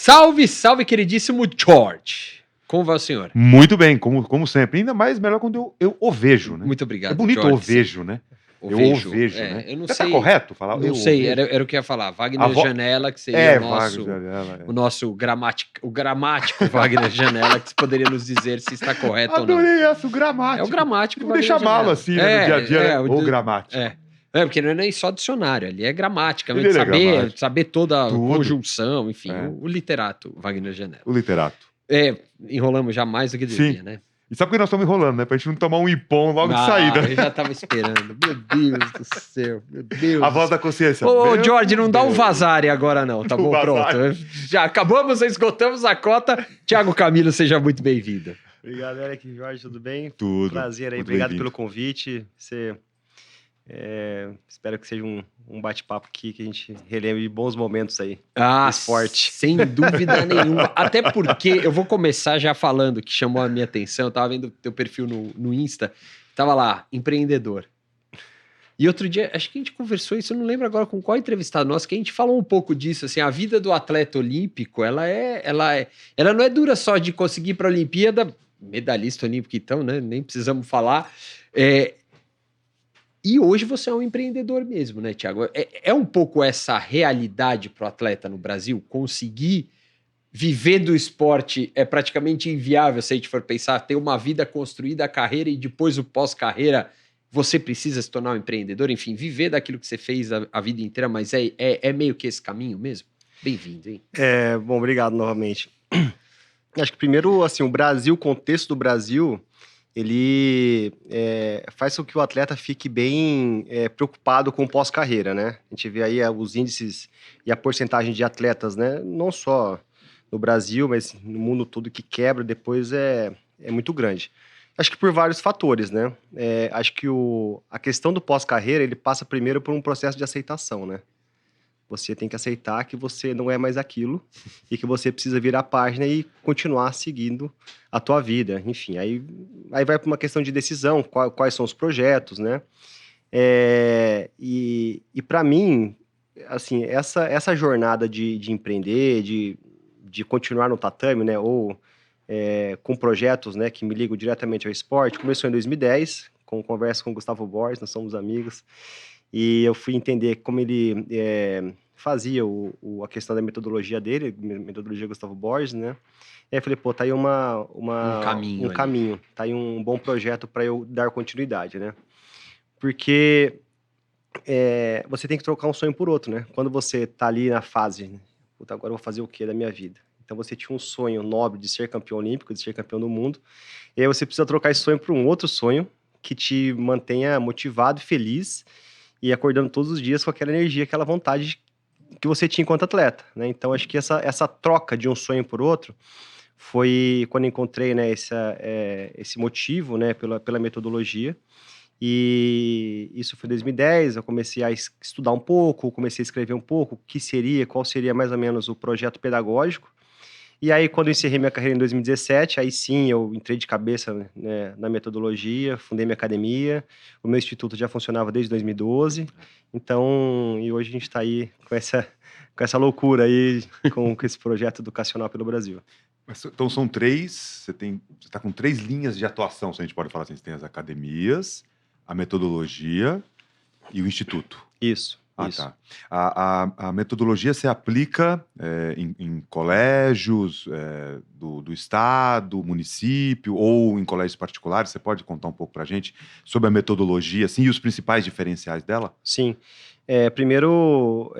Salve, salve, queridíssimo George. Como vai o senhor? Muito bem, como sempre. Ainda mais melhor quando eu o vejo, né? Muito obrigado, É bonito George. o vejo, né? Eu o vejo, né? Eu não Você sei. tá correto falar? Não Eu sei, o vejo? era o que eu ia falar. Wagner Janela, que seria o nosso gramático Wagner Janela, que poderia nos dizer se está correto ou não. Adorei essa, o gramático. É o gramático Vou deixar malo assim, né, no dia a dia, né? O gramático. Porque não é nem só dicionário, ali é gramática, Ele é saber toda a tudo. Conjunção, enfim, o literato Wagner Janela. O literato. Enrolamos já mais do que devia, né? E sabe por que nós estamos enrolando, né? Pra gente não tomar um ipom logo de saída. Eu já tava esperando. Meu Deus do céu. Meu Deus. A voz da consciência. Ô, George, não dá um vazare agora não, tá bom? Vazare. Pronto. Já acabamos, esgotamos a cota. Thiago Camilo, seja muito bem-vindo. Obrigado, Eric. Jorge, tudo bem? Tudo. Prazer aí, obrigado pelo convite. Espero que seja um bate-papo aqui, que a gente relembre de bons momentos aí do esporte. Sem dúvida nenhuma. Até porque eu vou começar já falando que chamou a minha atenção. Eu tava vendo teu perfil no Insta, tava lá, empreendedor. E outro dia, acho que a gente conversou isso, eu não lembro agora com qual entrevistado nosso, que a gente falou um pouco disso, assim, a vida do atleta olímpico, ela não é dura só de conseguir ir para a Olimpíada, medalhista olímpico então, né, nem precisamos falar, e hoje você é um empreendedor mesmo, né, Thiago? É um pouco essa realidade para o atleta no Brasil, conseguir viver do esporte é praticamente inviável, se a gente for pensar, ter uma vida construída, a carreira e depois o pós-carreira, você precisa se tornar um empreendedor, enfim, viver daquilo que você fez a vida inteira, mas é meio que esse caminho mesmo? Bem-vindo, hein? Bom, obrigado novamente. Acho que primeiro, assim, o contexto do Brasil, ele faz com que o atleta fique bem preocupado com o pós-carreira, né? A gente vê aí os índices e a porcentagem de atletas, né? Não só no Brasil, mas no mundo todo, que quebra depois é muito grande. Acho que por vários fatores, né? Acho que a questão do pós-carreira, ele passa primeiro por um processo de aceitação, né? Você tem que aceitar que você não é mais aquilo e que você precisa virar a página e continuar seguindo a tua vida. Enfim, aí vai para uma questão de decisão, quais são os projetos, né? E para mim, assim, essa jornada de empreender, de continuar no tatame, né? Ou com projetos, né, que me ligam diretamente ao esporte, começou em 2010, com conversa com o Gustavo Borges, nós somos amigos, e eu fui entender como ele fazia a questão da metodologia dele, metodologia Gustavo Borges, né? E aí eu falei, pô, tá aí um caminho, tá aí um bom projeto para eu dar continuidade, né? Porque você tem que trocar um sonho por outro, né? Quando você tá ali na fase, né? Puta, agora eu vou fazer o que da minha vida? Então você tinha um sonho nobre de ser campeão olímpico, de ser campeão do mundo, e aí você precisa trocar esse sonho por um outro sonho que te mantenha motivado e feliz e acordando todos os dias com aquela energia, aquela vontade que você tinha enquanto atleta, né? Então acho que essa troca de um sonho por outro foi quando eu encontrei, né, esse motivo, né, pela metodologia. E isso foi em 2010, eu comecei a estudar um pouco, comecei a escrever um pouco, qual seria mais ou menos o projeto pedagógico. E aí, quando eu encerrei minha carreira em 2017, aí sim eu entrei de cabeça, né, na metodologia, fundei minha academia, o meu instituto já funcionava desde 2012, então, e hoje a gente está aí com essa loucura aí, com esse projeto educacional pelo Brasil. Então são você está com 3 linhas de atuação, se a gente pode falar assim, você tem as academias, a metodologia e o instituto. Isso. Tá. A metodologia se aplica em colégios do estado, município ou em colégios particulares? Você pode contar um pouco para a gente sobre a metodologia, assim, e os principais diferenciais dela? Sim. Primeiro,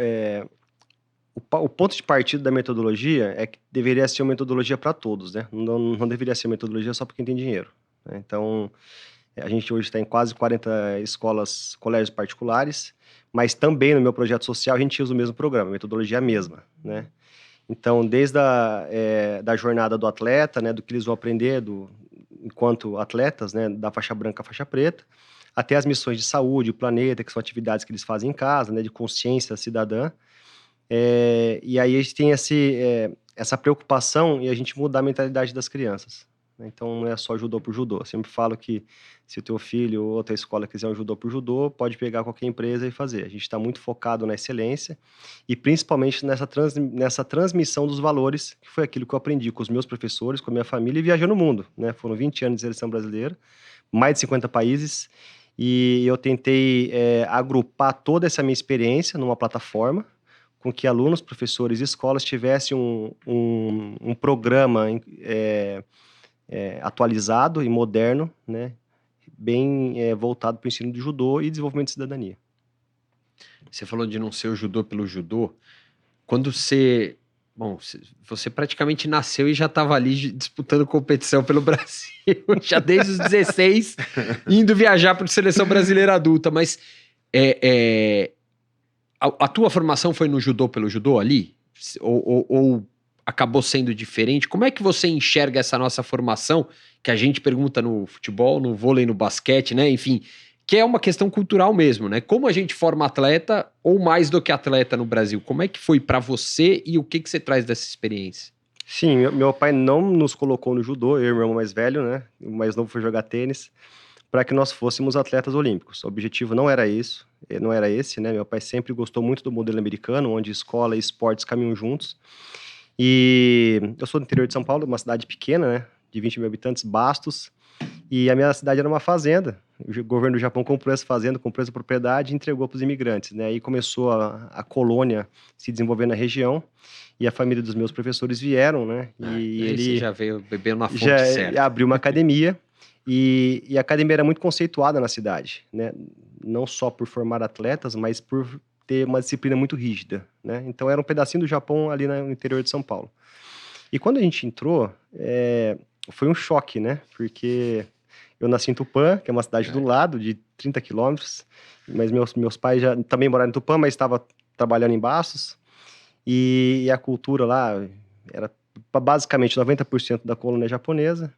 o ponto de partida da metodologia é que deveria ser uma metodologia para todos, né? Não deveria ser metodologia só para quem tem dinheiro, né? Então, a gente hoje está em quase 40 escolas, colégios particulares, mas também no meu projeto social a gente usa o mesmo programa, a metodologia é a mesma, né? Então, desde da jornada do atleta, né, do que eles vão aprender enquanto atletas, né, da faixa branca à faixa preta, até as missões de saúde, o planeta, que são atividades que eles fazem em casa, né, de consciência cidadã. E aí a gente tem essa preocupação e a gente muda a mentalidade das crianças, Então não é só judô por judô. Eu sempre falo que se o teu filho ou outra escola quiser um judô por judô, pode pegar qualquer empresa e fazer. A gente está muito focado na excelência e principalmente nessa transmissão dos valores, que foi aquilo que eu aprendi com os meus professores, com a minha família e viajando o mundo, né? Foram 20 anos de seleção brasileira, mais de 50 países, e eu tentei agrupar toda essa minha experiência numa plataforma, com que alunos, professores e escolas tivessem um programa atualizado e moderno, né, bem voltado para o ensino de judô e desenvolvimento de cidadania. Você falou de não ser o judô pelo judô. Quando você... Bom, você praticamente nasceu e já estava ali disputando competição pelo Brasil, já desde os 16, indo viajar para a seleção brasileira adulta. Mas a tua formação foi no judô pelo judô ali? Ou acabou sendo diferente? Como é que você enxerga essa nossa formação, que a gente pergunta no futebol, no vôlei, no basquete, né? Enfim, que é uma questão cultural mesmo, né? Como a gente forma atleta, ou mais do que atleta no Brasil? Como é que foi para você e o que você traz dessa experiência? Sim, meu pai não nos colocou no judô, eu e meu irmão mais velho, né? O mais novo foi jogar tênis, para que nós fôssemos atletas olímpicos. O objetivo não era isso, não era esse, né? Meu pai sempre gostou muito do modelo americano, onde escola e esportes caminham juntos. E eu sou do interior de São Paulo, uma cidade pequena, né? De 20 mil habitantes, Bastos. E a minha cidade era uma fazenda. O governo do Japão comprou essa fazenda, comprou essa propriedade e entregou para os imigrantes, né? Aí começou a colônia se desenvolver na região e a família dos meus professores vieram, né? E ele você já veio bebendo na fonte já certa. abriu uma academia e a academia era muito conceituada na cidade, né? Não só por formar atletas, mas por ter uma disciplina muito rígida, né? Então era um pedacinho do Japão ali no interior de São Paulo. E quando a gente entrou, foi um choque, né? Porque eu nasci em Tupã, que é uma cidade do lado, de 30 quilômetros, mas meus pais já também moraram em Tupã, mas estavam trabalhando em Bastos, e a cultura lá era basicamente 90% da colônia japonesa,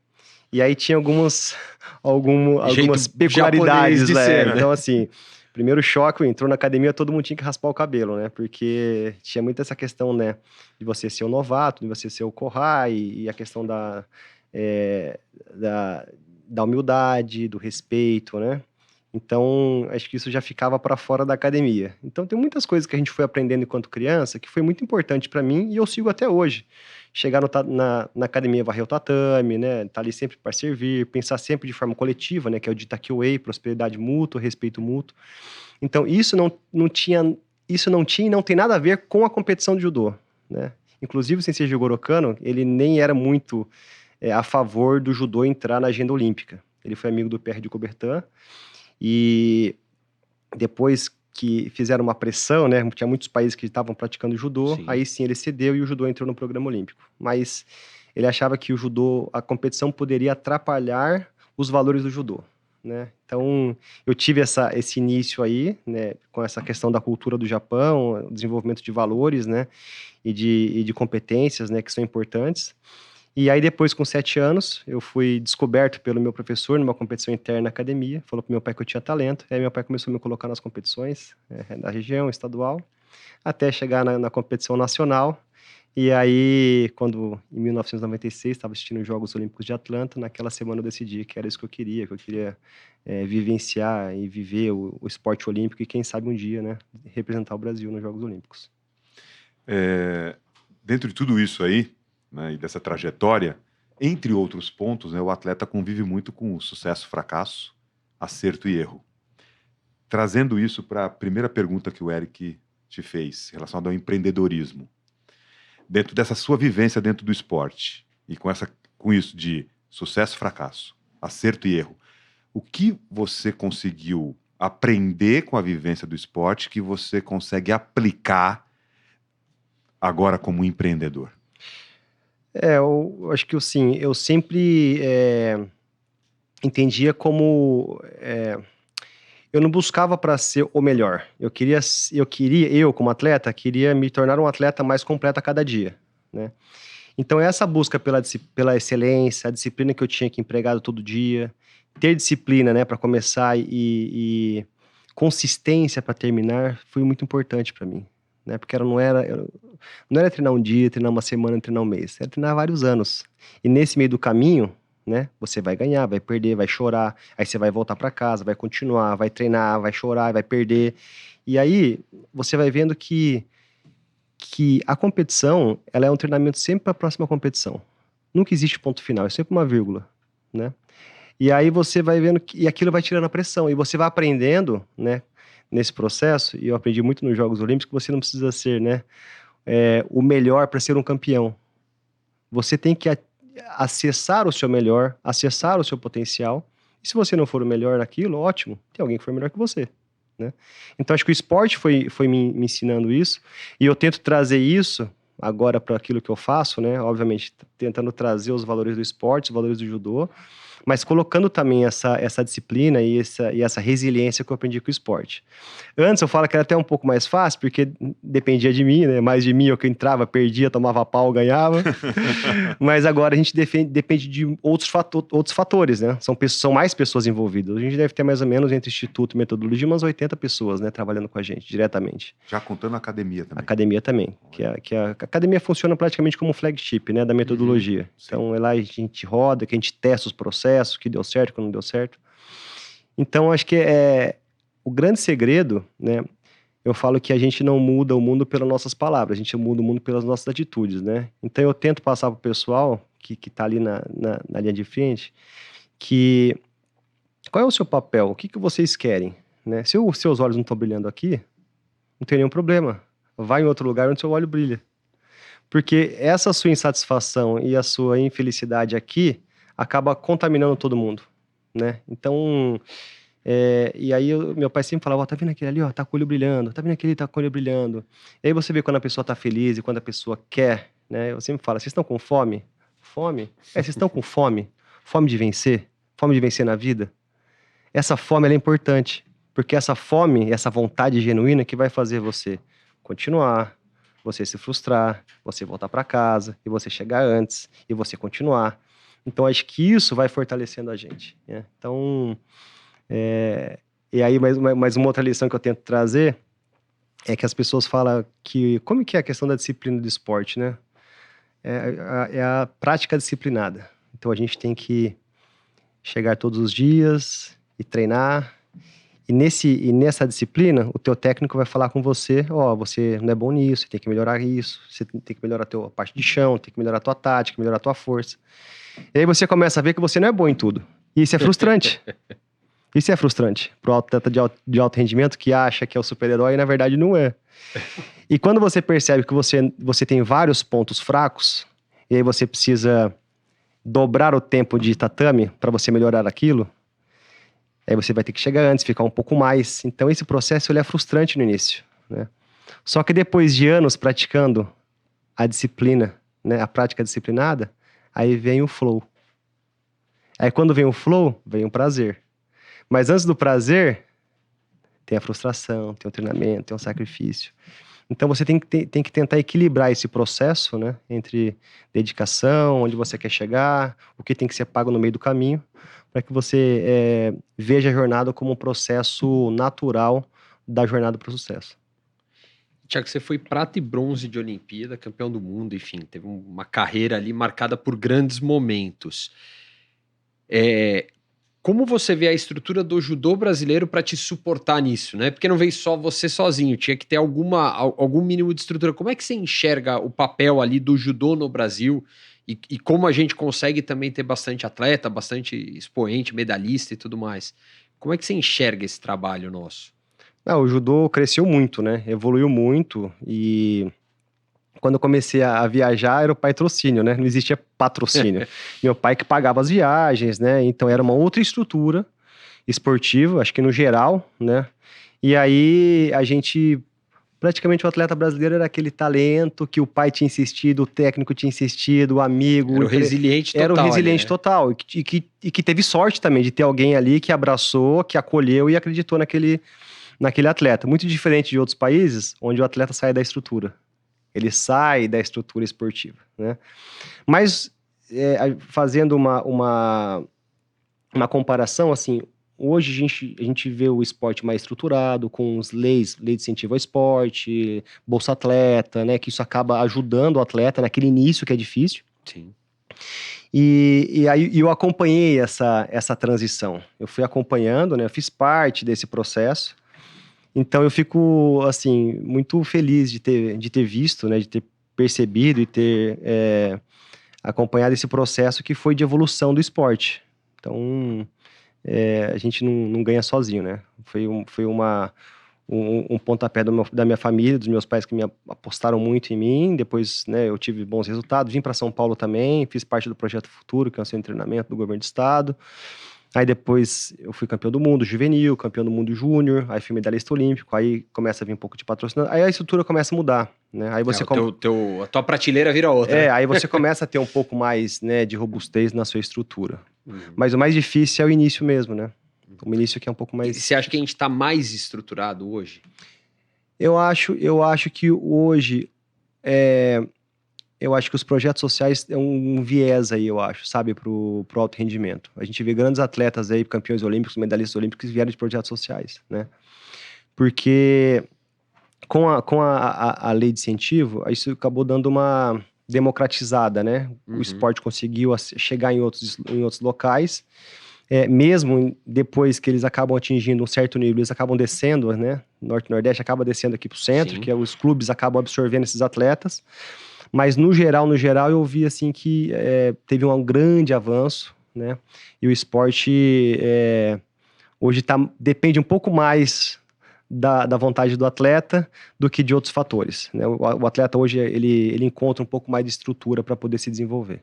e aí tinha algumas peculiaridades, né? Ser, né? Então, assim, primeiro choque, entrou na academia, todo mundo tinha que raspar o cabelo, né? Porque tinha muito essa questão, né? De você ser o novato, de você ser o Kohai, e a questão da humildade, do respeito, né? Então, acho que isso já ficava para fora da academia. Então, tem muitas coisas que a gente foi aprendendo enquanto criança que foi muito importante para mim e eu sigo até hoje. Chegar na academia, varrer o tatame, né? Tá ali sempre para servir, pensar sempre de forma coletiva, né? Que é o de Takiwei, prosperidade mútua, respeito mútuo. Então, isso não tinha e não tem nada a ver com a competição de judô, né? Inclusive, o Sensei Jigoro Kano, ele nem era muito a favor do judô entrar na agenda olímpica. Ele foi amigo do Pierre de Coubertin e depois que fizeram uma pressão, né, tinha muitos países que estavam praticando judô, aí sim ele cedeu e o judô entrou no programa olímpico. Mas ele achava que o judô, a competição poderia atrapalhar os valores do judô, né? Então, eu tive esse início aí, né, com essa questão da cultura do Japão, desenvolvimento de valores, né, e de competências, né, que são importantes. E aí depois, com 7 anos, eu fui descoberto pelo meu professor numa competição interna na academia, falou pro meu pai que eu tinha talento, aí meu pai começou a me colocar nas competições da região, estadual, até chegar na competição nacional. E aí, quando em 1996 estava assistindo os Jogos Olímpicos de Atlanta, naquela semana eu decidi que era isso que eu queria vivenciar e viver o esporte olímpico e quem sabe um dia, né, representar o Brasil nos Jogos Olímpicos. Dentro de tudo isso aí, né, e dessa trajetória, entre outros pontos, né, o atleta convive muito com sucesso, fracasso, acerto e erro. Trazendo isso para a primeira pergunta que o Eric te fez, relacionada ao empreendedorismo. Dentro dessa sua vivência dentro do esporte, e com isso de sucesso, fracasso, acerto e erro, o que você conseguiu aprender com a vivência do esporte que você consegue aplicar agora como empreendedor? Eu acho que assim, eu sempre entendia como eu não buscava para ser o melhor. Eu como atleta, queria me tornar um atleta mais completo a cada dia, né? Então essa busca pela excelência, a disciplina que eu tinha que empregar todo dia, ter disciplina, né, para começar e consistência para terminar, foi muito importante para mim, né? Porque não era treinar um dia, treinar uma semana, treinar um mês, era treinar vários anos. E nesse meio do caminho, né? Você vai ganhar, vai perder, vai chorar, aí você vai voltar para casa, vai continuar, vai treinar, vai chorar, vai perder. E aí você vai vendo que a competição, ela é um treinamento sempre para a próxima competição. Nunca existe ponto final, é sempre uma vírgula, né? E aí você vai vendo e aquilo vai tirando a pressão, e você vai aprendendo, né, nesse processo, e eu aprendi muito nos Jogos Olímpicos, que você não precisa ser, né, o melhor para ser um campeão. Você tem que acessar o seu melhor, acessar o seu potencial, e se você não for o melhor naquilo, ótimo, tem alguém que for melhor que você, né? Então acho que o esporte foi me ensinando isso, e eu tento trazer isso agora para aquilo que eu faço, né? Obviamente, tentando trazer os valores do esporte, os valores do judô, mas colocando também essa disciplina e essa resiliência que eu aprendi com o esporte. Antes eu falo que era até um pouco mais fácil, porque dependia de mim, né? Mais de mim, eu que entrava, perdia, tomava pau, ganhava. Mas agora a gente depende de outros fatores, né? São mais pessoas envolvidas. A gente deve ter mais ou menos, entre Instituto e Metodologia, umas 80 pessoas, né? Trabalhando com a gente, diretamente. Já contando a academia também. Academia também. A academia funciona praticamente como um flagship, né? Da metodologia. Então, é lá a gente roda, que a gente testa os processos, o que deu certo, o que não deu certo. Então, acho que o grande segredo, né? Eu falo que a gente não muda o mundo pelas nossas palavras, a gente muda o mundo pelas nossas atitudes, né? Então, eu tento passar para o pessoal que tá ali na linha de frente, que qual é o seu papel? O que vocês querem? Né? Se os seus olhos não estão brilhando aqui, não tem nenhum problema. Vai em outro lugar onde seu olho brilha. Porque essa sua insatisfação e a sua infelicidade aqui acaba contaminando todo mundo, né? Então, e aí meu pai sempre falava, tá vendo aquele ali, ó, tá com o olho brilhando, tá vendo aquele, tá com o olho brilhando. E aí você vê quando a pessoa tá feliz e quando a pessoa quer, né? Eu sempre falo, vocês estão com fome? Fome? Vocês estão com fome? Fome de vencer? Fome de vencer na vida? Essa fome, ela é importante, porque essa fome, essa vontade genuína que vai fazer você continuar, você se frustrar, você voltar para casa, e você chegar antes, e você continuar. Então, acho que isso vai fortalecendo a gente, né? Então, e aí, mais uma outra lição que eu tento trazer é que as pessoas falam que... Como que é a questão da disciplina do esporte, né? É a prática disciplinada. Então, a gente tem que chegar todos os dias e treinar. E nessa disciplina, o teu técnico vai falar com você, você não é bom nisso, você tem que melhorar isso, você tem que melhorar a tua parte de chão, tem que melhorar a tua tática, melhorar a tua força. E aí você começa a ver que você não é bom em tudo. E isso é frustrante. Isso é frustrante para o atleta de alto rendimento que acha que é o super-herói e na verdade não é. E quando você percebe que você tem vários pontos fracos, e aí você precisa dobrar o tempo de tatame para você melhorar aquilo, aí você vai ter que chegar antes, ficar um pouco mais. Então esse processo ele é frustrante no início, né? Só que depois de anos praticando a disciplina, né, a prática disciplinada, aí vem o flow. Aí quando vem o flow, vem o prazer. Mas antes do prazer, tem a frustração, tem o treinamento, tem o sacrifício. Então você tem que tentar equilibrar esse processo, né, entre dedicação, onde você quer chegar, o que tem que ser pago no meio do caminho, para que você veja a jornada como um processo natural da jornada para o sucesso. Tiago, você foi prata e bronze de Olimpíada, campeão do mundo, enfim, teve uma carreira ali marcada por grandes momentos. Como você vê a estrutura do judô brasileiro para te suportar nisso, né? Porque não veio só você sozinho, tinha que ter algum mínimo de estrutura. Como é que você enxerga o papel ali do judô no Brasil e como a gente consegue também ter bastante atleta, bastante expoente, medalhista e tudo mais? Como é que você enxerga esse trabalho nosso? O judô cresceu muito, né? Evoluiu muito e quando eu comecei a viajar era o patrocínio, né? Não existia patrocínio. Meu pai que pagava as viagens, né? Então era uma outra estrutura esportiva, acho que no geral, né? E aí a gente... Praticamente o atleta brasileiro era aquele talento que o pai tinha insistido, o técnico tinha insistido, o amigo... Era o resiliente total. Era o resiliente ali, né? total. E que teve sorte também de ter alguém ali que abraçou, que acolheu e acreditou naquele atleta. Muito diferente de outros países, onde o atleta sai da estrutura. Ele sai da estrutura esportiva, né? Mas, fazendo uma comparação, assim, hoje a gente vê o esporte mais estruturado, com lei de incentivo ao esporte, Bolsa Atleta, né? Que isso acaba ajudando o atleta naquele início que é difícil. Sim. E aí eu acompanhei essa transição. Eu fui acompanhando, né? Eu fiz parte desse processo. Então eu fico, assim, muito feliz de ter visto, né? De ter percebido e ter acompanhado esse processo que foi de evolução do esporte. Então, a gente não ganha sozinho, né? Foi um pontapé da minha família, dos meus pais que me apostaram muito em mim. Depois, né, eu tive bons resultados. Vim para São Paulo também, fiz parte do Projeto Futuro, que é um centro de treinamento do governo do estado. Aí depois eu fui campeão do mundo juvenil, campeão do mundo júnior, aí fui medalhista olímpico, aí começa a vir um pouco de patrocinador, aí a estrutura começa a mudar, né? Aí você a tua prateleira vira outra. Né? Aí você começa a ter um pouco mais, né, de robustez na sua estrutura. Uhum. Mas o mais difícil é o início mesmo, né? O início que é um pouco mais... E você acha que a gente está mais estruturado hoje? Eu acho que hoje... Eu acho que os projetos sociais é um viés aí, eu acho, sabe, pro alto rendimento. A gente vê grandes atletas aí, campeões olímpicos, medalhistas olímpicos, que vieram de projetos sociais, né? Porque com a lei de incentivo, isso acabou dando uma democratizada, né? Uhum. O esporte conseguiu chegar em outros locais, mesmo depois que eles acabam atingindo um certo nível, eles acabam descendo, né? Norte e Nordeste acaba descendo aqui pro centro, Sim. que os clubes acabam absorvendo esses atletas. Mas no geral, eu vi assim que teve um grande avanço, né? E o esporte hoje depende um pouco mais da vontade do atleta do que de outros fatores, né? O atleta hoje ele encontra um pouco mais de estrutura para poder se desenvolver.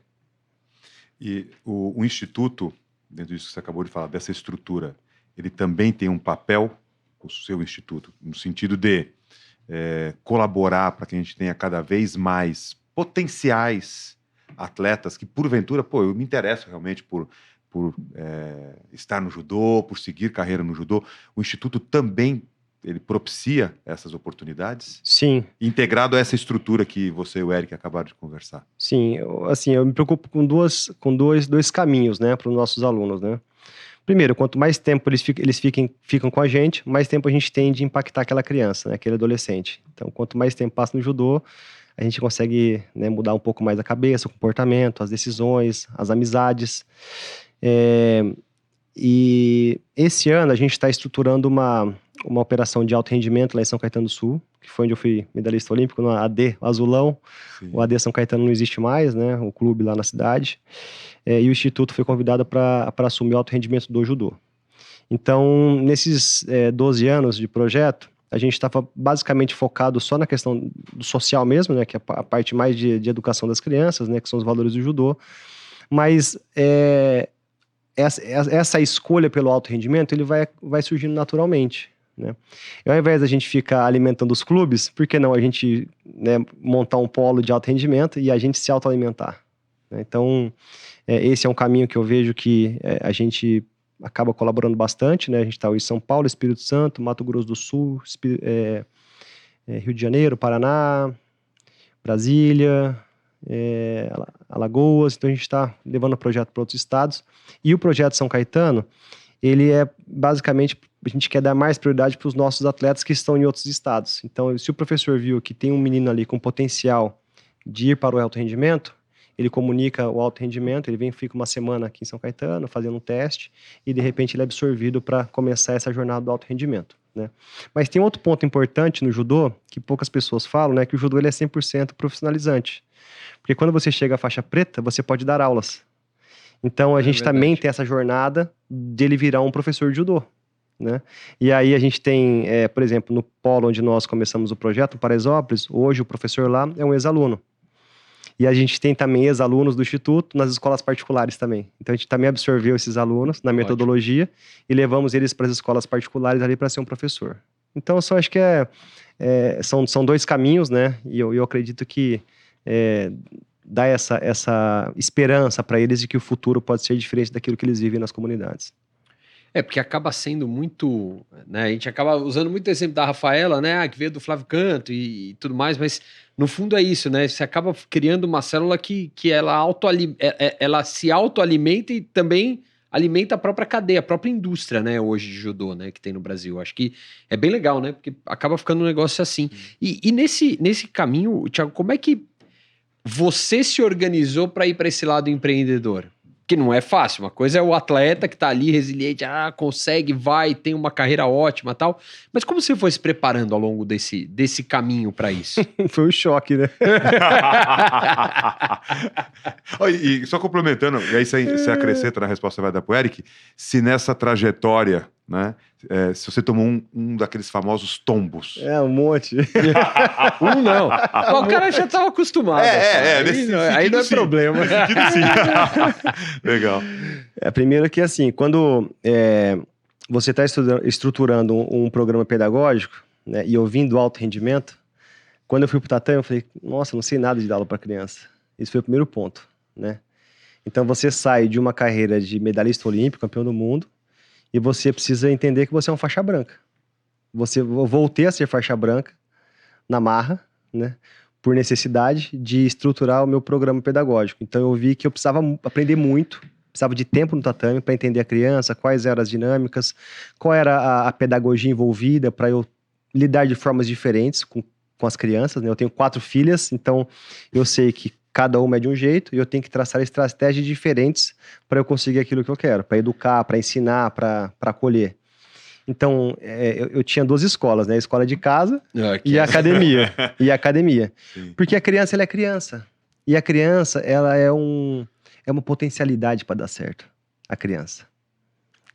E o Instituto, dentro disso que você acabou de falar, dessa estrutura, ele também tem um papel, o seu Instituto, no sentido de colaborar para que a gente tenha cada vez mais potenciais atletas que, porventura, eu me interesso realmente por estar no judô, por seguir carreira no judô. O Instituto também ele propicia essas oportunidades? Sim. Integrado a essa estrutura que você e o Eric acabaram de conversar. Sim, eu me preocupo com dois caminhos, né, para os nossos alunos, né? Primeiro, quanto mais tempo eles ficam com a gente, mais tempo a gente tem de impactar aquela criança, né, aquele adolescente. Então, quanto mais tempo passa no judô, a gente consegue, né, mudar um pouco mais a cabeça, o comportamento, as decisões, as amizades. E esse ano a gente está estruturando uma operação de alto rendimento lá em São Caetano do Sul, que foi onde eu fui medalhista olímpico, no AD Azulão. Sim. O AD São Caetano não existe mais, né, o clube lá na cidade. E o Instituto foi convidado para assumir o alto rendimento do judô. Então, nesses 12 anos de projeto, a gente estava basicamente focado só na questão do social mesmo, né, que é a parte mais de educação das crianças, né, que são os valores do judô. Mas essa escolha pelo alto rendimento, ele vai surgindo naturalmente, né? E ao invés da gente ficar alimentando os clubes, por que não a gente, né, montar um polo de alto rendimento e a gente se autoalimentar, né? Então, esse é um caminho que eu vejo que a gente acaba colaborando bastante, né? A gente está em São Paulo, Espírito Santo, Mato Grosso do Sul, Rio de Janeiro, Paraná, Brasília, Alagoas. Então a gente está levando o projeto para outros estados. E o projeto São Caetano, ele é basicamente, a gente quer dar mais prioridade para os nossos atletas que estão em outros estados. Então, se o professor viu que tem um menino ali com potencial de ir para o alto rendimento, ele comunica o alto rendimento, ele fica uma semana aqui em São Caetano fazendo um teste e de repente ele é absorvido para começar essa jornada do alto rendimento, né? Mas tem outro ponto importante no judô, que poucas pessoas falam, né, que o judô ele é 100% profissionalizante. Porque quando você chega à faixa preta, você pode dar aulas. Então a gente também tem essa jornada de ele virar um professor de judô, né? E aí a gente tem, por exemplo, no polo onde nós começamos o projeto, no Paraisópolis, hoje o professor lá é um ex-aluno. E a gente tem também ex-alunos do Instituto nas escolas particulares também. Então a gente também absorveu esses alunos na metodologia e levamos eles para as escolas particulares ali para ser um professor. Então eu só acho que são dois caminhos, né? E eu acredito que dá essa esperança para eles de que o futuro pode ser diferente daquilo que eles vivem nas comunidades. Porque acaba sendo muito, né, a gente acaba usando muito o exemplo da Rafaela, né, que veio do Flávio Canto e tudo mais, mas no fundo é isso, né, você acaba criando uma célula que ela se autoalimenta e também alimenta a própria cadeia, a própria indústria, né, hoje de judô, né, que tem no Brasil. Acho que é bem legal, né, porque acaba ficando um negócio assim. E nesse caminho, Thiago, como é que você se organizou para ir para esse lado empreendedor? Que não é fácil. Uma coisa é o atleta que tá ali resiliente, consegue, vai, tem uma carreira ótima e tal. Mas como você foi se preparando ao longo desse caminho para isso? Foi um choque, né? E só complementando, e aí você acrescenta na resposta que você vai dar pro Eric, se nessa trajetória, né, se você tomou um daqueles famosos tombos. Um monte. Não. Mas o cara já estava acostumado. Aí não é sim. problema. Nesse sentido, sim. Legal. Primeiro que, assim, quando você está estruturando um programa pedagógico, né, e ouvindo alto rendimento, quando eu fui pro tatame, eu falei, nossa, não sei nada de dar aula para criança. Esse foi o primeiro ponto, né? Então, você sai de uma carreira de medalhista olímpico, campeão do mundo, e você precisa entender que você é um faixa branca. Eu voltei a ser faixa branca na marra, né? Por necessidade de estruturar o meu programa pedagógico. Então, eu vi que eu precisava aprender muito, precisava de tempo no tatame para entender a criança, quais eram as dinâmicas, qual era a pedagogia envolvida para eu lidar de formas diferentes com as crianças, né? Eu tenho 4 filhas, então eu sei que cada uma é de um jeito e eu tenho que traçar estratégias diferentes para eu conseguir aquilo que eu quero, para educar, para ensinar, para acolher. Então, eu tinha 2 escolas, né? A escola de casa e a academia. Sim. Porque a criança, ela é criança. E a criança, ela é uma potencialidade para dar certo. A criança.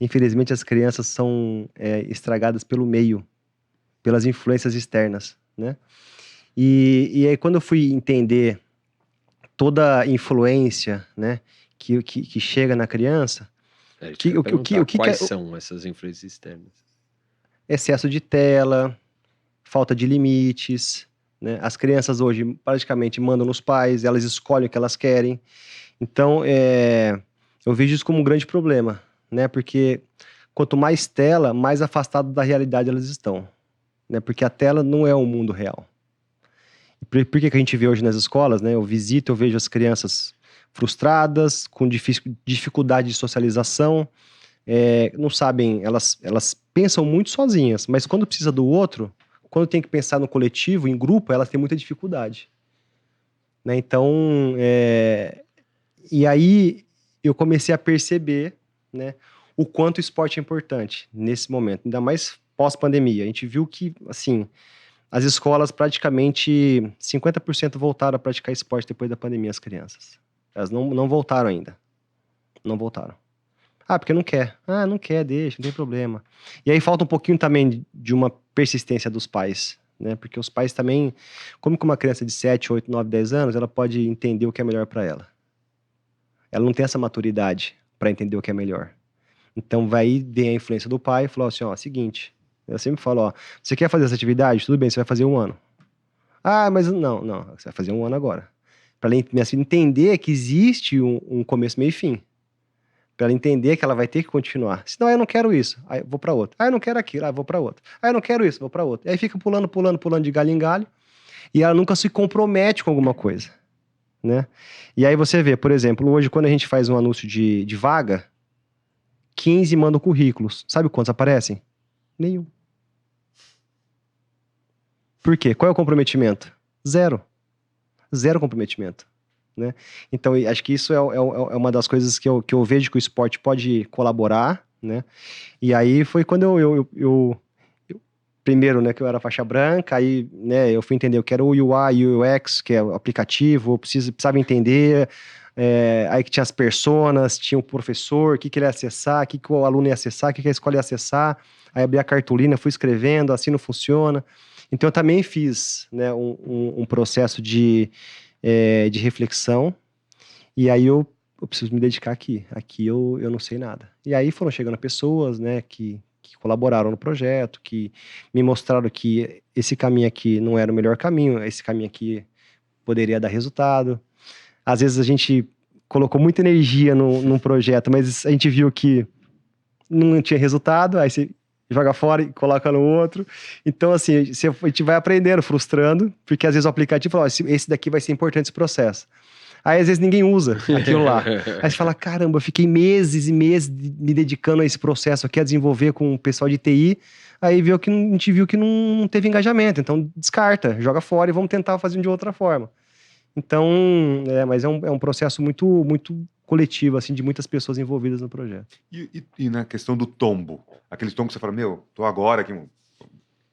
Infelizmente, as crianças são estragadas pelo meio, pelas influências externas, né? E aí, quando eu fui entender toda a influência, né, que chega na criança, quais são essas influências externas? Excesso de tela, falta de limites, né? As crianças hoje praticamente mandam nos pais, elas escolhem o que elas querem. Então, eu vejo isso como um grande problema, né? Porque quanto mais tela, mais afastado da realidade elas estão, né? Porque a tela não é o mundo real. Por que a gente vê hoje nas escolas, né? Eu vejo as crianças frustradas, com dificuldade de socialização, não sabem, elas pensam muito sozinhas, mas quando precisa do outro, quando tem que pensar no coletivo, em grupo, elas têm muita dificuldade. Né? Então, e aí eu comecei a perceber, né, o quanto o esporte é importante nesse momento, ainda mais pós-pandemia. A gente viu que, assim, as escolas praticamente 50% voltaram a praticar esporte depois da pandemia, as crianças. Elas não voltaram ainda. Não voltaram. Porque não quer. Não quer, deixa, não tem problema. E aí falta um pouquinho também de uma persistência dos pais, né? Porque os pais também, como que uma criança de 7, 8, 9, 10 anos, ela pode entender o que é melhor para ela. Ela não tem essa maturidade para entender o que é melhor. Então vai ver a influência do pai e falar assim, seguinte, eu sempre falo, você quer fazer essa atividade? Tudo bem, você vai fazer 1 ano. Mas não, você vai fazer 1 ano agora. Para ela entender que existe um começo, meio e fim. Para ela entender que ela vai ter que continuar. Senão, eu não quero isso, aí eu vou para outro. Eu não quero aquilo, aí eu vou para outro. Eu não quero isso, vou para outro. E aí fica pulando de galho em galho, e ela nunca se compromete com alguma coisa, né? E aí você vê, por exemplo, hoje quando a gente faz um anúncio de vaga, 15 mandam currículos. Sabe quantos aparecem? Nenhum. Por quê? Qual é o comprometimento? 0 comprometimento. Né? Então, acho que isso é uma das coisas que eu vejo que o esporte pode colaborar, né? E aí foi quando eu primeiro, né, que eu era faixa branca, aí, né, eu fui entender o que era o UI, UX, que é o aplicativo, eu precisava entender, aí que tinha as personas, tinha o professor, o que ele ia acessar, o que o aluno ia acessar, o que a escola ia acessar, aí abri a cartolina, fui escrevendo, assim não funciona. Então, eu também fiz, né, um processo de reflexão, e aí eu preciso me dedicar aqui eu não sei nada. E aí foram chegando pessoas, né, que colaboraram no projeto, que me mostraram que esse caminho aqui não era o melhor caminho, esse caminho aqui poderia dar resultado. Às vezes a gente colocou muita energia num projeto, mas a gente viu que não tinha resultado, aí você joga fora e coloca no outro. Então, assim, a gente vai aprendendo, frustrando, porque às vezes o aplicativo fala, esse daqui vai ser importante esse processo. Aí, às vezes, ninguém usa aquilo lá. Aí você fala, caramba, eu fiquei meses e meses me dedicando a esse processo aqui, a desenvolver com o pessoal de TI. Aí a gente viu que não teve engajamento. Então, descarta, joga fora e vamos tentar fazer de outra forma. Então, mas é um processo muito, muito coletivo, assim, de muitas pessoas envolvidas no projeto. E na questão do tombo, aqueles tombos que você fala, meu, tô agora aqui,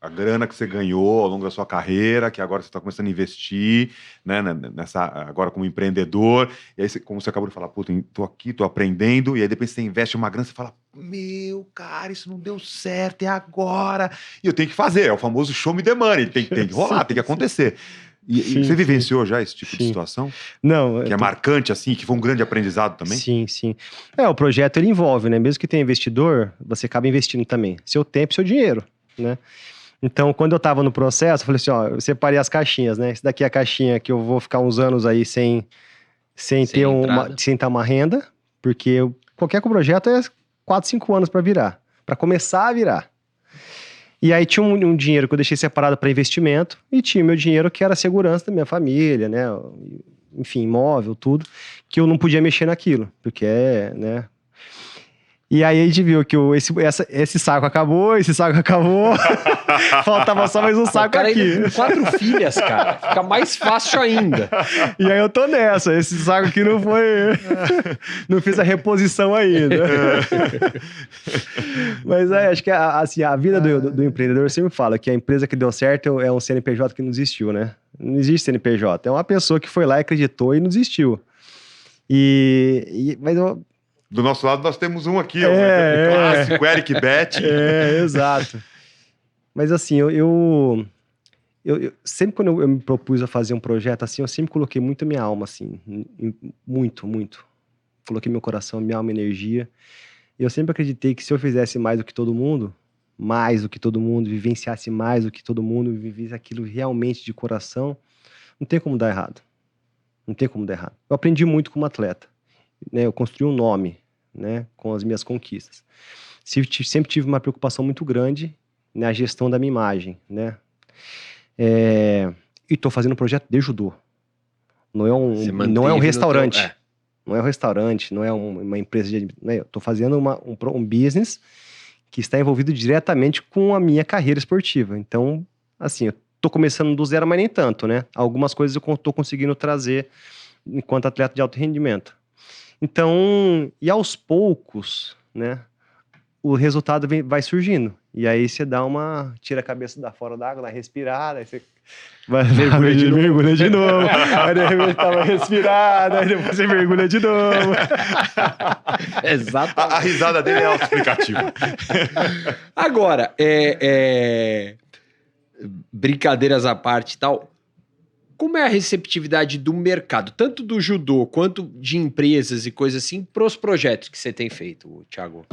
a grana que você ganhou ao longo da sua carreira, que agora você está começando a investir, né, agora como empreendedor, e aí, como você acabou de falar, puta, tô aqui, tô aprendendo, e aí depois você investe uma grana, você fala, meu, cara, isso não deu certo, é agora, e eu tenho que fazer, é o famoso show me the money, tem que rolar, tem que acontecer. E você vivenciou já esse tipo de situação? Não, que é marcante, assim, que foi um grande aprendizado também? Sim, sim. O projeto ele envolve, né? Mesmo que tenha investidor, você acaba investindo também. Seu tempo e seu dinheiro, né? Então, quando eu tava no processo, eu falei assim, ó, eu separei as caixinhas, né? Esse daqui é a caixinha que eu vou ficar uns anos aí sem ter uma renda, porque qualquer projeto é 4, 5 anos para virar, para começar a virar. E aí tinha um dinheiro que eu deixei separado para investimento e tinha meu dinheiro que era a segurança da minha família, né? Enfim, imóvel, tudo, que eu não podia mexer naquilo, porque né? E aí a gente viu que esse saco acabou, faltava só mais um saco cara aqui. Com 4 filhas, cara, fica mais fácil ainda. E aí eu tô nessa, esse saco aqui não foi... não fiz a reposição ainda. Mas acho que assim, a vida do empreendedor, eu sempre falo que a empresa que deu certo é um CNPJ que não existiu, né? Não existe CNPJ, é uma pessoa que foi lá, acreditou e não desistiu. Mas do nosso lado nós temos um aqui, o clássico Eric Bet. Exato. Mas assim, eu sempre quando eu me propus a fazer um projeto assim, eu sempre coloquei muito minha alma, assim, muito, muito. Coloquei meu coração, minha alma, energia. E eu sempre acreditei que se eu fizesse mais do que todo mundo, vivenciasse mais do que todo mundo, vivesse aquilo realmente de coração, não tem como dar errado. Não tem como dar errado. Eu aprendi muito como atleta, né? Eu construí um nome, né? Com as minhas conquistas. Sempre tive uma preocupação muito grande na gestão da minha imagem, né? E estou fazendo um projeto de judô. Não é um restaurante. Não é um restaurante, não é uma empresa de... Né? Eu estou fazendo um business que está envolvido diretamente com a minha carreira esportiva. Então, assim, eu estou começando do zero, mas nem tanto, né? Algumas coisas eu estou conseguindo trazer enquanto atleta de alto rendimento. Então, e aos poucos, né? O resultado vai surgindo. E aí você tira a cabeça fora d'água, dá uma respirada, aí você mergulha de novo. Aí de repente tava respirada, aí depois você mergulha de novo. Exato. A risada dele é autoexplicativa. Agora, brincadeiras à parte e tal, como é a receptividade do mercado, tanto do judô quanto de empresas e coisas assim, para os projetos que você tem feito, Thiago?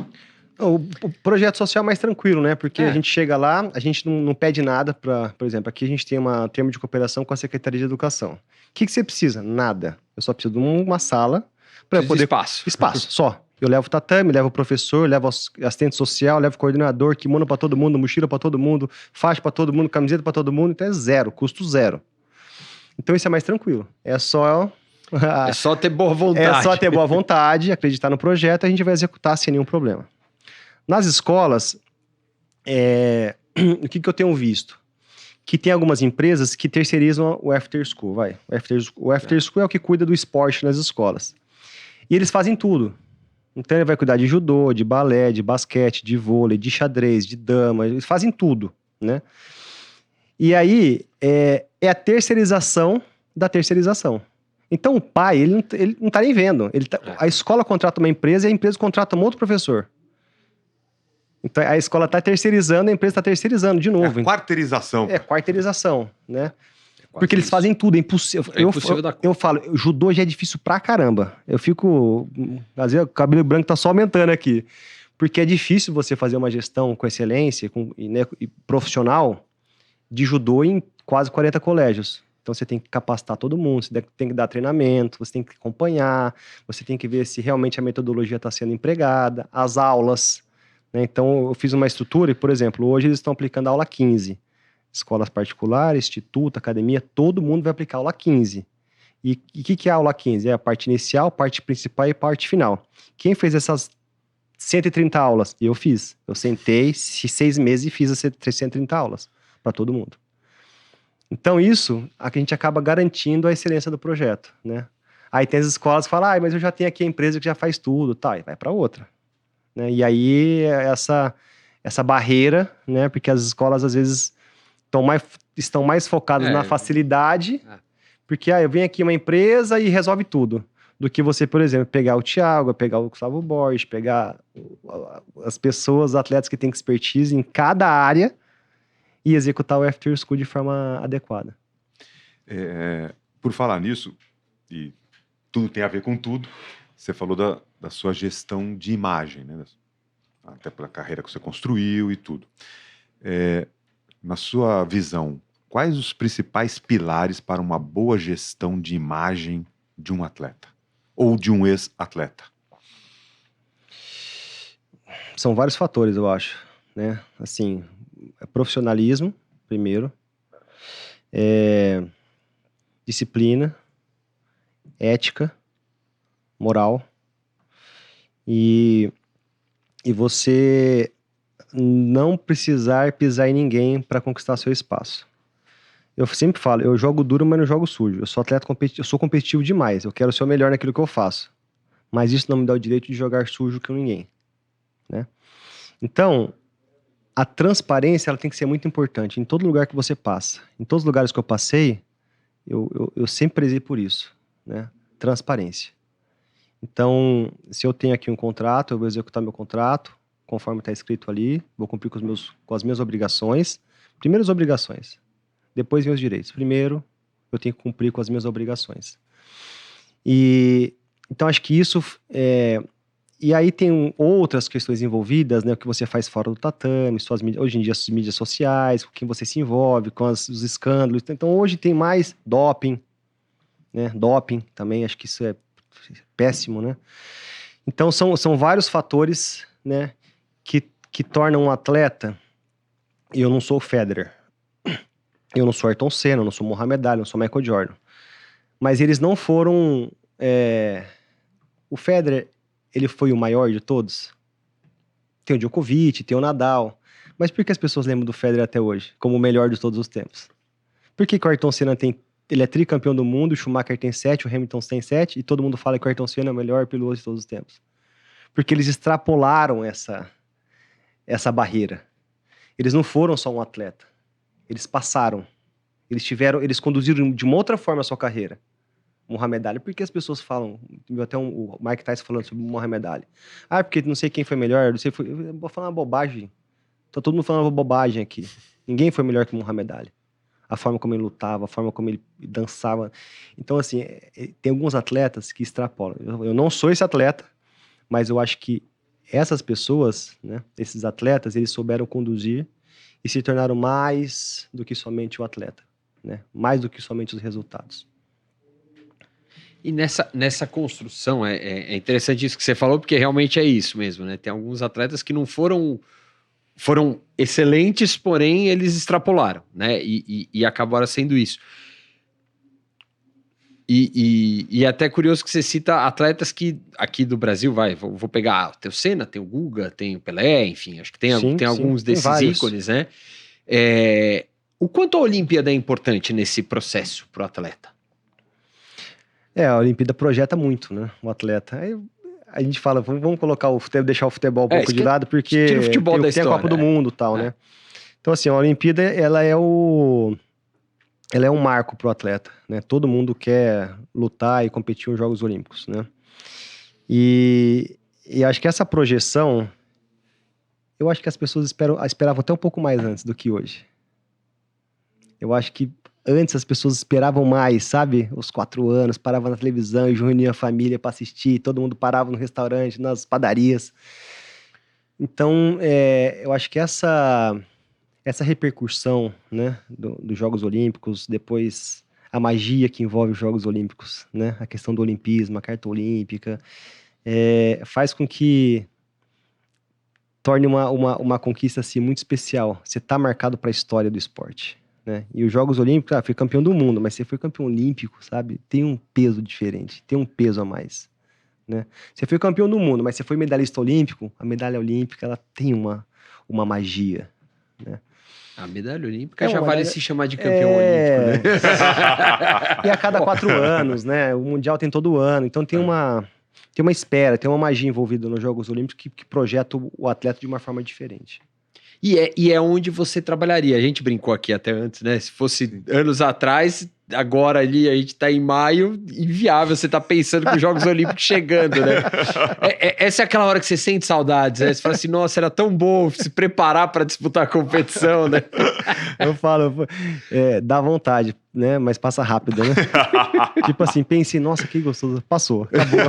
O projeto social é mais tranquilo, né? Porque a gente chega lá, a gente não pede nada por exemplo, aqui a gente tem um termo de cooperação com a Secretaria de Educação. O que você precisa? Nada. Eu só preciso de uma sala para poder... Espaço, só. Eu levo o tatame, levo o professor, levo assistente social, levo o coordenador, kimono para todo mundo, mochila para todo mundo, faixa para todo mundo, camiseta para todo mundo, então é zero, custo zero. Então isso é mais tranquilo. É só ter boa vontade. É só ter boa vontade, acreditar no projeto, a gente vai executar sem nenhum problema. Nas escolas, o que eu tenho visto? Que tem algumas empresas que terceirizam o after school, O after school é o que cuida do esporte nas escolas. E eles fazem tudo. Então ele vai cuidar de judô, de balé, de basquete, de vôlei, de xadrez, de dama, eles fazem tudo, né? E aí, é a terceirização da terceirização. Então o pai, ele não tá nem vendo. A escola contrata uma empresa e a empresa contrata um outro professor. Então a escola está terceirizando, a empresa está terceirizando de novo. É quarteirização. É quarteirização, né? Porque eles fazem tudo, é impossível. Eu falo, judô já é difícil pra caramba. Eu fico... Às vezes o cabelo branco tá só aumentando aqui. Porque é difícil você fazer uma gestão com excelência e profissional de judô em quase 40 colégios. Então você tem que capacitar todo mundo, você tem que dar treinamento, você tem que acompanhar, você tem que ver se realmente a metodologia está sendo empregada, as aulas... Então, eu fiz uma estrutura e, por exemplo, hoje eles estão aplicando a aula 15. Escolas particulares, instituto, academia, todo mundo vai aplicar a aula 15. E o que é a aula 15? É a parte inicial, parte principal e parte final. Quem fez essas 130 aulas? Eu fiz. Eu sentei 6 meses e fiz as 130 aulas para todo mundo. Então, isso, a gente acaba garantindo a excelência do projeto, né? Aí tem as escolas que falam, mas eu já tenho aqui a empresa que já faz tudo, tá, e vai para outra, né? E aí, essa barreira, né? Porque as escolas, às vezes, estão mais focadas na facilidade, porque, eu venho aqui uma empresa e resolve tudo, do que você, por exemplo, pegar o Thiago, pegar o Gustavo Borges, pegar as pessoas, os atletas que têm expertise em cada área e executar o After School de forma adequada. Por falar nisso, e tudo tem a ver com tudo, você falou da sua gestão de imagem, né? Até pela carreira que você construiu e tudo. Na sua visão, quais os principais pilares para uma boa gestão de imagem de um atleta? Ou de um ex-atleta? São vários fatores, eu acho, né? Assim, profissionalismo, primeiro. Disciplina, ética, moral. E você não precisar pisar em ninguém para conquistar seu espaço. Eu sempre falo, eu jogo duro, mas não jogo sujo. Eu sou atleta competitivo, eu sou competitivo demais. Eu quero ser o melhor naquilo que eu faço. Mas isso não me dá o direito de jogar sujo com ninguém, né? Então, a transparência, ela tem que ser muito importante em todo lugar que você passa. Em todos os lugares que eu passei, eu sempre prezei por isso, né? Transparência. Então, se eu tenho aqui um contrato, eu vou executar meu contrato, conforme está escrito ali, vou cumprir com as minhas obrigações. Primeiras obrigações, depois meus direitos. Primeiro, eu tenho que cumprir com as minhas obrigações. Então, acho que isso E aí tem outras questões envolvidas, né? O que você faz fora do tatame, hoje em dia as mídias sociais, com quem você se envolve, com os escândalos. Então, hoje tem mais doping, né? Doping também, acho que isso é péssimo, né? Então, são vários fatores, né? Que tornam um atleta... Eu não sou o Federer. Eu não sou Ayrton Senna, eu não sou Muhammad Ali, eu não sou Michael Jordan. Mas eles não foram... O Federer, ele foi o maior de todos? Tem o Djokovic, tem o Nadal. Mas por que as pessoas lembram do Federer até hoje como o melhor de todos os tempos? Por que o Ayrton Senna ele é tricampeão do mundo, o Schumacher tem 7, o Hamilton tem 7, e todo mundo fala que o Ayrton Senna é o melhor piloto de todos os tempos? Porque eles extrapolaram essa barreira. Eles não foram só um atleta. Eles passaram. Eles conduziram de uma outra forma a sua carreira. Muhammad Ali, porque as pessoas falam, até o Mike Tyson falando sobre o Muhammad Ali. Porque não sei quem foi melhor, não sei, eu vou falar uma bobagem. Tá todo mundo falando uma bobagem aqui. Ninguém foi melhor que o Muhammad Ali. A forma como ele lutava, a forma como ele dançava. Então, assim, tem alguns atletas que extrapolam. Eu não sou esse atleta, mas eu acho que essas pessoas, né, esses atletas, eles souberam conduzir e se tornaram mais do que somente o atleta, né? Mais do que somente os resultados. E nessa construção, é interessante isso que você falou, porque realmente é isso mesmo, né? Tem alguns atletas que não foram excelentes, porém eles extrapolaram, né? E acabaram sendo isso. E é até curioso que você cita atletas que aqui do Brasil, vou pegar, tem o Senna, tem o Guga, tem o Pelé, enfim, acho que tem alguns desses ícones, né? O quanto a Olimpíada é importante nesse processo para o atleta? A Olimpíada projeta muito, né? O atleta. Aí a gente fala, vamos colocar deixar o futebol um pouco de lado, porque tira o futebol da história, tem a Copa do Mundo e tal, né? Então, assim, a Olimpíada, ela é um marco pro atleta, né? Todo mundo quer lutar e competir nos Jogos Olímpicos, né? E acho que essa projeção, eu acho que as pessoas esperavam até um pouco mais antes do que hoje. Eu acho que antes as pessoas esperavam mais, sabe? Os 4 anos, paravam na televisão e reuniam a família para assistir, todo mundo parava no restaurante, nas padarias. Então, eu acho que essa repercussão, né, dos Jogos Olímpicos, depois a magia que envolve os Jogos Olímpicos, né, a questão do olimpismo, a carta olímpica, faz com que torne uma conquista assim, muito especial. Você está marcado para a história do esporte, né? E os Jogos Olímpicos, foi campeão do mundo, mas você foi campeão olímpico, sabe? Tem um peso diferente, tem um peso a mais, né? Você foi campeão do mundo, mas você foi medalhista olímpico, a medalha olímpica, ela tem uma magia, né? A medalha olímpica Uma já vale medalha- se chamar de campeão olímpico, né? E a cada 4 anos, né? O Mundial tem todo ano. Então tem uma espera, tem uma magia envolvida nos Jogos Olímpicos que projeta o atleta de uma forma diferente. E é onde você trabalharia. A gente brincou aqui até antes, né? Se fosse anos atrás, agora ali a gente tá em maio, inviável. Você tá pensando com os Jogos Olímpicos chegando, né? Essa é aquela hora que você sente saudades, né? Você fala assim, nossa, era tão bom se preparar para disputar a competição, né? Eu falo, dá vontade, né? Mas passa rápido, né? Tipo assim, pense, nossa, que gostoso. Passou, acabou.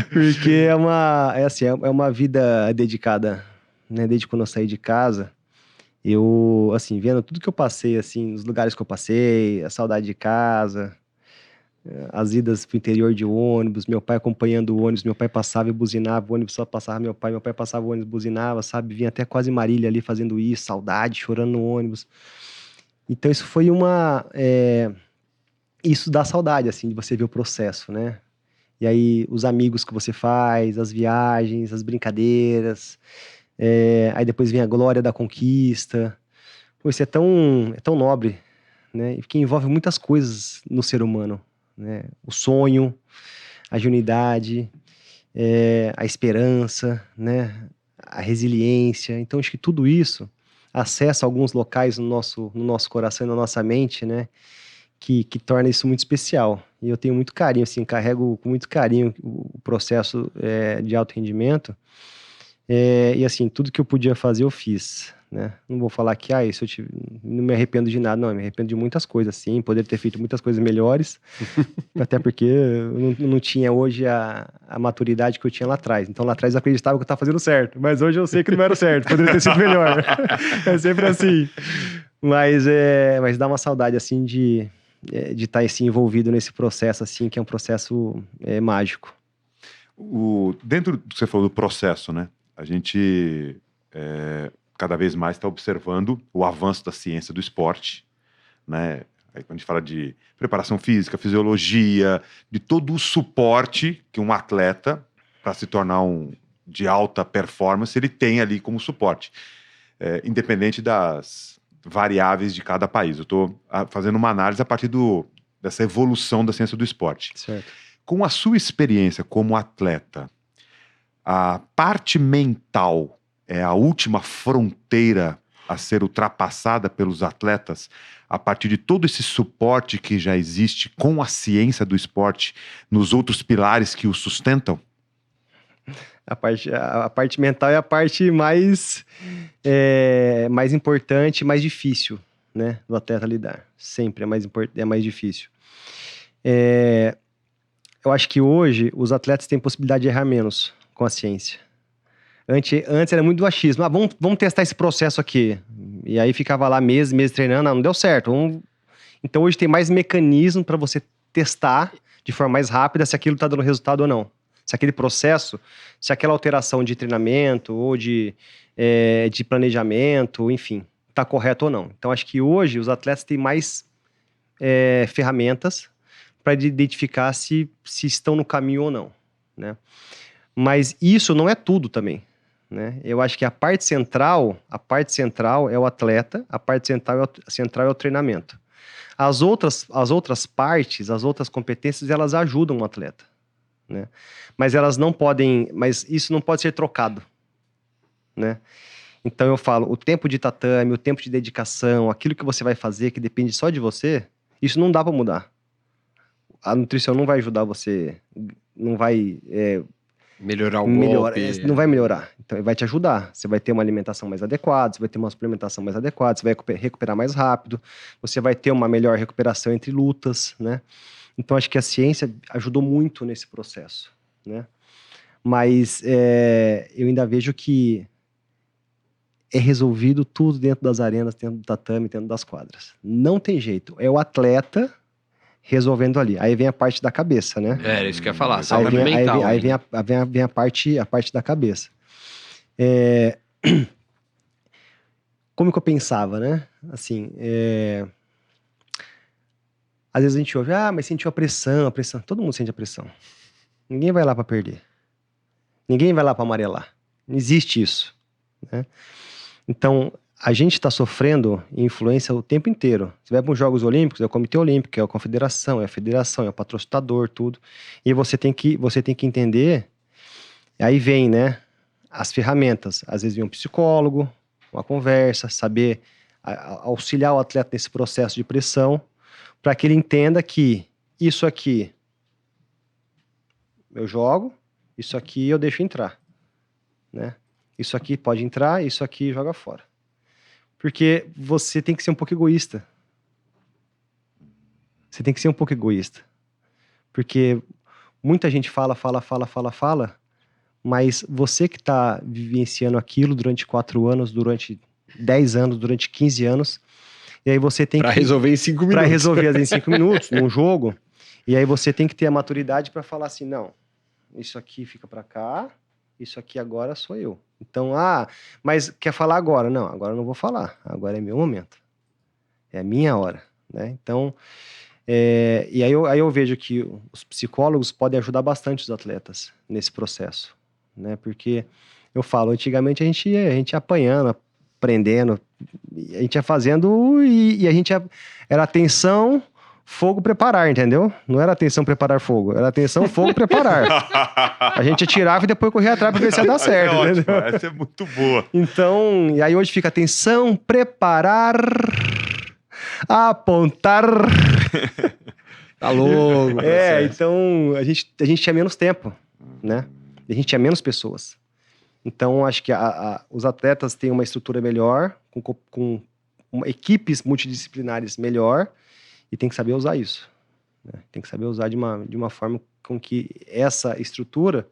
Porque é uma vida dedicada, né? Desde quando eu saí de casa, eu, assim, vendo tudo que eu passei, assim, os lugares que eu passei, a saudade de casa, as idas pro interior de ônibus, meu pai acompanhando o ônibus, meu pai passava e buzinava, o ônibus só passava meu pai passava o ônibus, buzinava, sabe? Vinha até quase Marília ali fazendo isso, saudade, chorando no ônibus. Então isso foi isso dá saudade, assim, de você ver o processo, né? E aí os amigos que você faz, as viagens, as brincadeiras, aí depois vem a glória da conquista. Pô, isso é tão nobre, né? E que envolve muitas coisas no ser humano, né? O sonho, a genuidade, a esperança, né? A resiliência. Então, acho que tudo isso acessa alguns locais no nosso coração e na nossa mente, né? Que torna isso muito especial. E eu tenho muito carinho, assim, carrego com muito carinho o processo de alto rendimento. E assim, tudo que eu podia fazer, eu fiz, né? Não vou falar que, não me arrependo de nada, não. Eu me arrependo de muitas coisas, sim. Poderia ter feito muitas coisas melhores, até porque eu não tinha hoje a maturidade que eu tinha lá atrás. Então, lá atrás eu acreditava que eu estava fazendo certo, mas hoje eu sei que não era certo. Poderia ter sido melhor. É sempre assim. Mas dá uma saudade, assim, de estar assim, envolvido nesse processo, assim, que é um processo mágico. Dentro do que você falou do processo, né? A gente cada vez mais está observando o avanço da ciência do esporte, né? Aí, quando a gente fala de preparação física, fisiologia, de todo o suporte que um atleta, para se tornar de alta performance, ele tem ali como suporte, independente das variáveis de cada país. Eu estou fazendo uma análise a partir dessa evolução da ciência do esporte. Certo. Com a sua experiência como atleta, a parte mental é a última fronteira a ser ultrapassada pelos atletas a partir de todo esse suporte que já existe com a ciência do esporte nos outros pilares que o sustentam? A parte mental é a parte mais importante, mais difícil, né, do atleta lidar. Sempre é mais difícil. Eu acho que hoje os atletas têm possibilidade de errar menos com a ciência. Antes era muito do achismo. Vamos testar esse processo aqui. E aí ficava lá meses treinando, não deu certo. Então hoje tem mais mecanismo para você testar de forma mais rápida se aquilo está dando resultado ou não. Se aquele processo, se aquela alteração de treinamento ou de planejamento, enfim, está correto ou não. Então acho que hoje os atletas têm mais ferramentas para identificar se estão no caminho ou não, né? Mas isso não é tudo também, né? Eu acho que a parte central é o atleta, a parte central é o treinamento. As outras partes, as outras competências, elas ajudam o atleta, né? Mas isso não pode ser trocado, né? Então eu falo, o tempo de tatame, o tempo de dedicação, aquilo que você vai fazer que depende só de você, isso não dá para mudar. A nutrição não vai ajudar você, não vai melhorar o golpe. Não vai melhorar. Então, vai te ajudar. Você vai ter uma alimentação mais adequada, você vai ter uma suplementação mais adequada, você vai recuperar mais rápido, você vai ter uma melhor recuperação entre lutas, né? Então, acho que a ciência ajudou muito nesse processo, né? Mas eu ainda vejo que é resolvido tudo dentro das arenas, dentro do tatame, dentro das quadras. Não tem jeito. É o atleta resolvendo ali. Aí vem a parte da cabeça, né? Isso que eu ia falar, saúde mental. Aí vem a parte da cabeça. Como que eu pensava, né? Assim, às vezes a gente ouve, mas sentiu a pressão. Todo mundo sente a pressão. Ninguém vai lá para perder. Ninguém vai lá para amarelar. Não existe isso, né? Então, a gente está sofrendo influência o tempo inteiro. Você vai para os Jogos Olímpicos, é o Comitê Olímpico, é a Confederação, é a Federação, é o patrocinador, tudo. E você tem que entender, aí vem, né, as ferramentas. Às vezes vem um psicólogo, uma conversa, saber auxiliar o atleta nesse processo de pressão, para que ele entenda que isso aqui eu jogo, isso aqui eu deixo entrar, né? Isso aqui pode entrar, isso aqui joga fora. Porque você tem que ser um pouco egoísta. Você tem que ser um pouco egoísta. Porque muita gente fala, mas você que está vivenciando aquilo durante 4 anos, durante 10 anos, durante 15 anos, e aí você tem Pra resolver em 5 minutos. Para resolver em 5 minutos, num jogo, e aí você tem que ter a maturidade para falar assim, não, isso aqui fica para cá, isso aqui agora sou eu. Então, mas quer falar agora? Não, agora eu não vou falar. Agora é meu momento. É a minha hora, né? Então, e aí eu vejo que os psicólogos podem ajudar bastante os atletas nesse processo, né? Porque eu falo, antigamente a gente ia apanhando, aprendendo, a gente ia fazendo e a gente era atenção, fogo, preparar, entendeu? Não era atenção, preparar, fogo. Era atenção, fogo, preparar. A gente atirava e depois corria atrás pra ver se ia dar certo. É entendeu? ótimo, essa é muito boa. Então, e aí hoje fica atenção, preparar, apontar. Tá louco. Então a gente tinha menos tempo, né? A gente tinha menos pessoas. Então, acho que os atletas têm uma estrutura melhor, com equipes multidisciplinares melhor, e tem que saber usar isso, né? Tem que saber usar de uma forma com que essa estrutura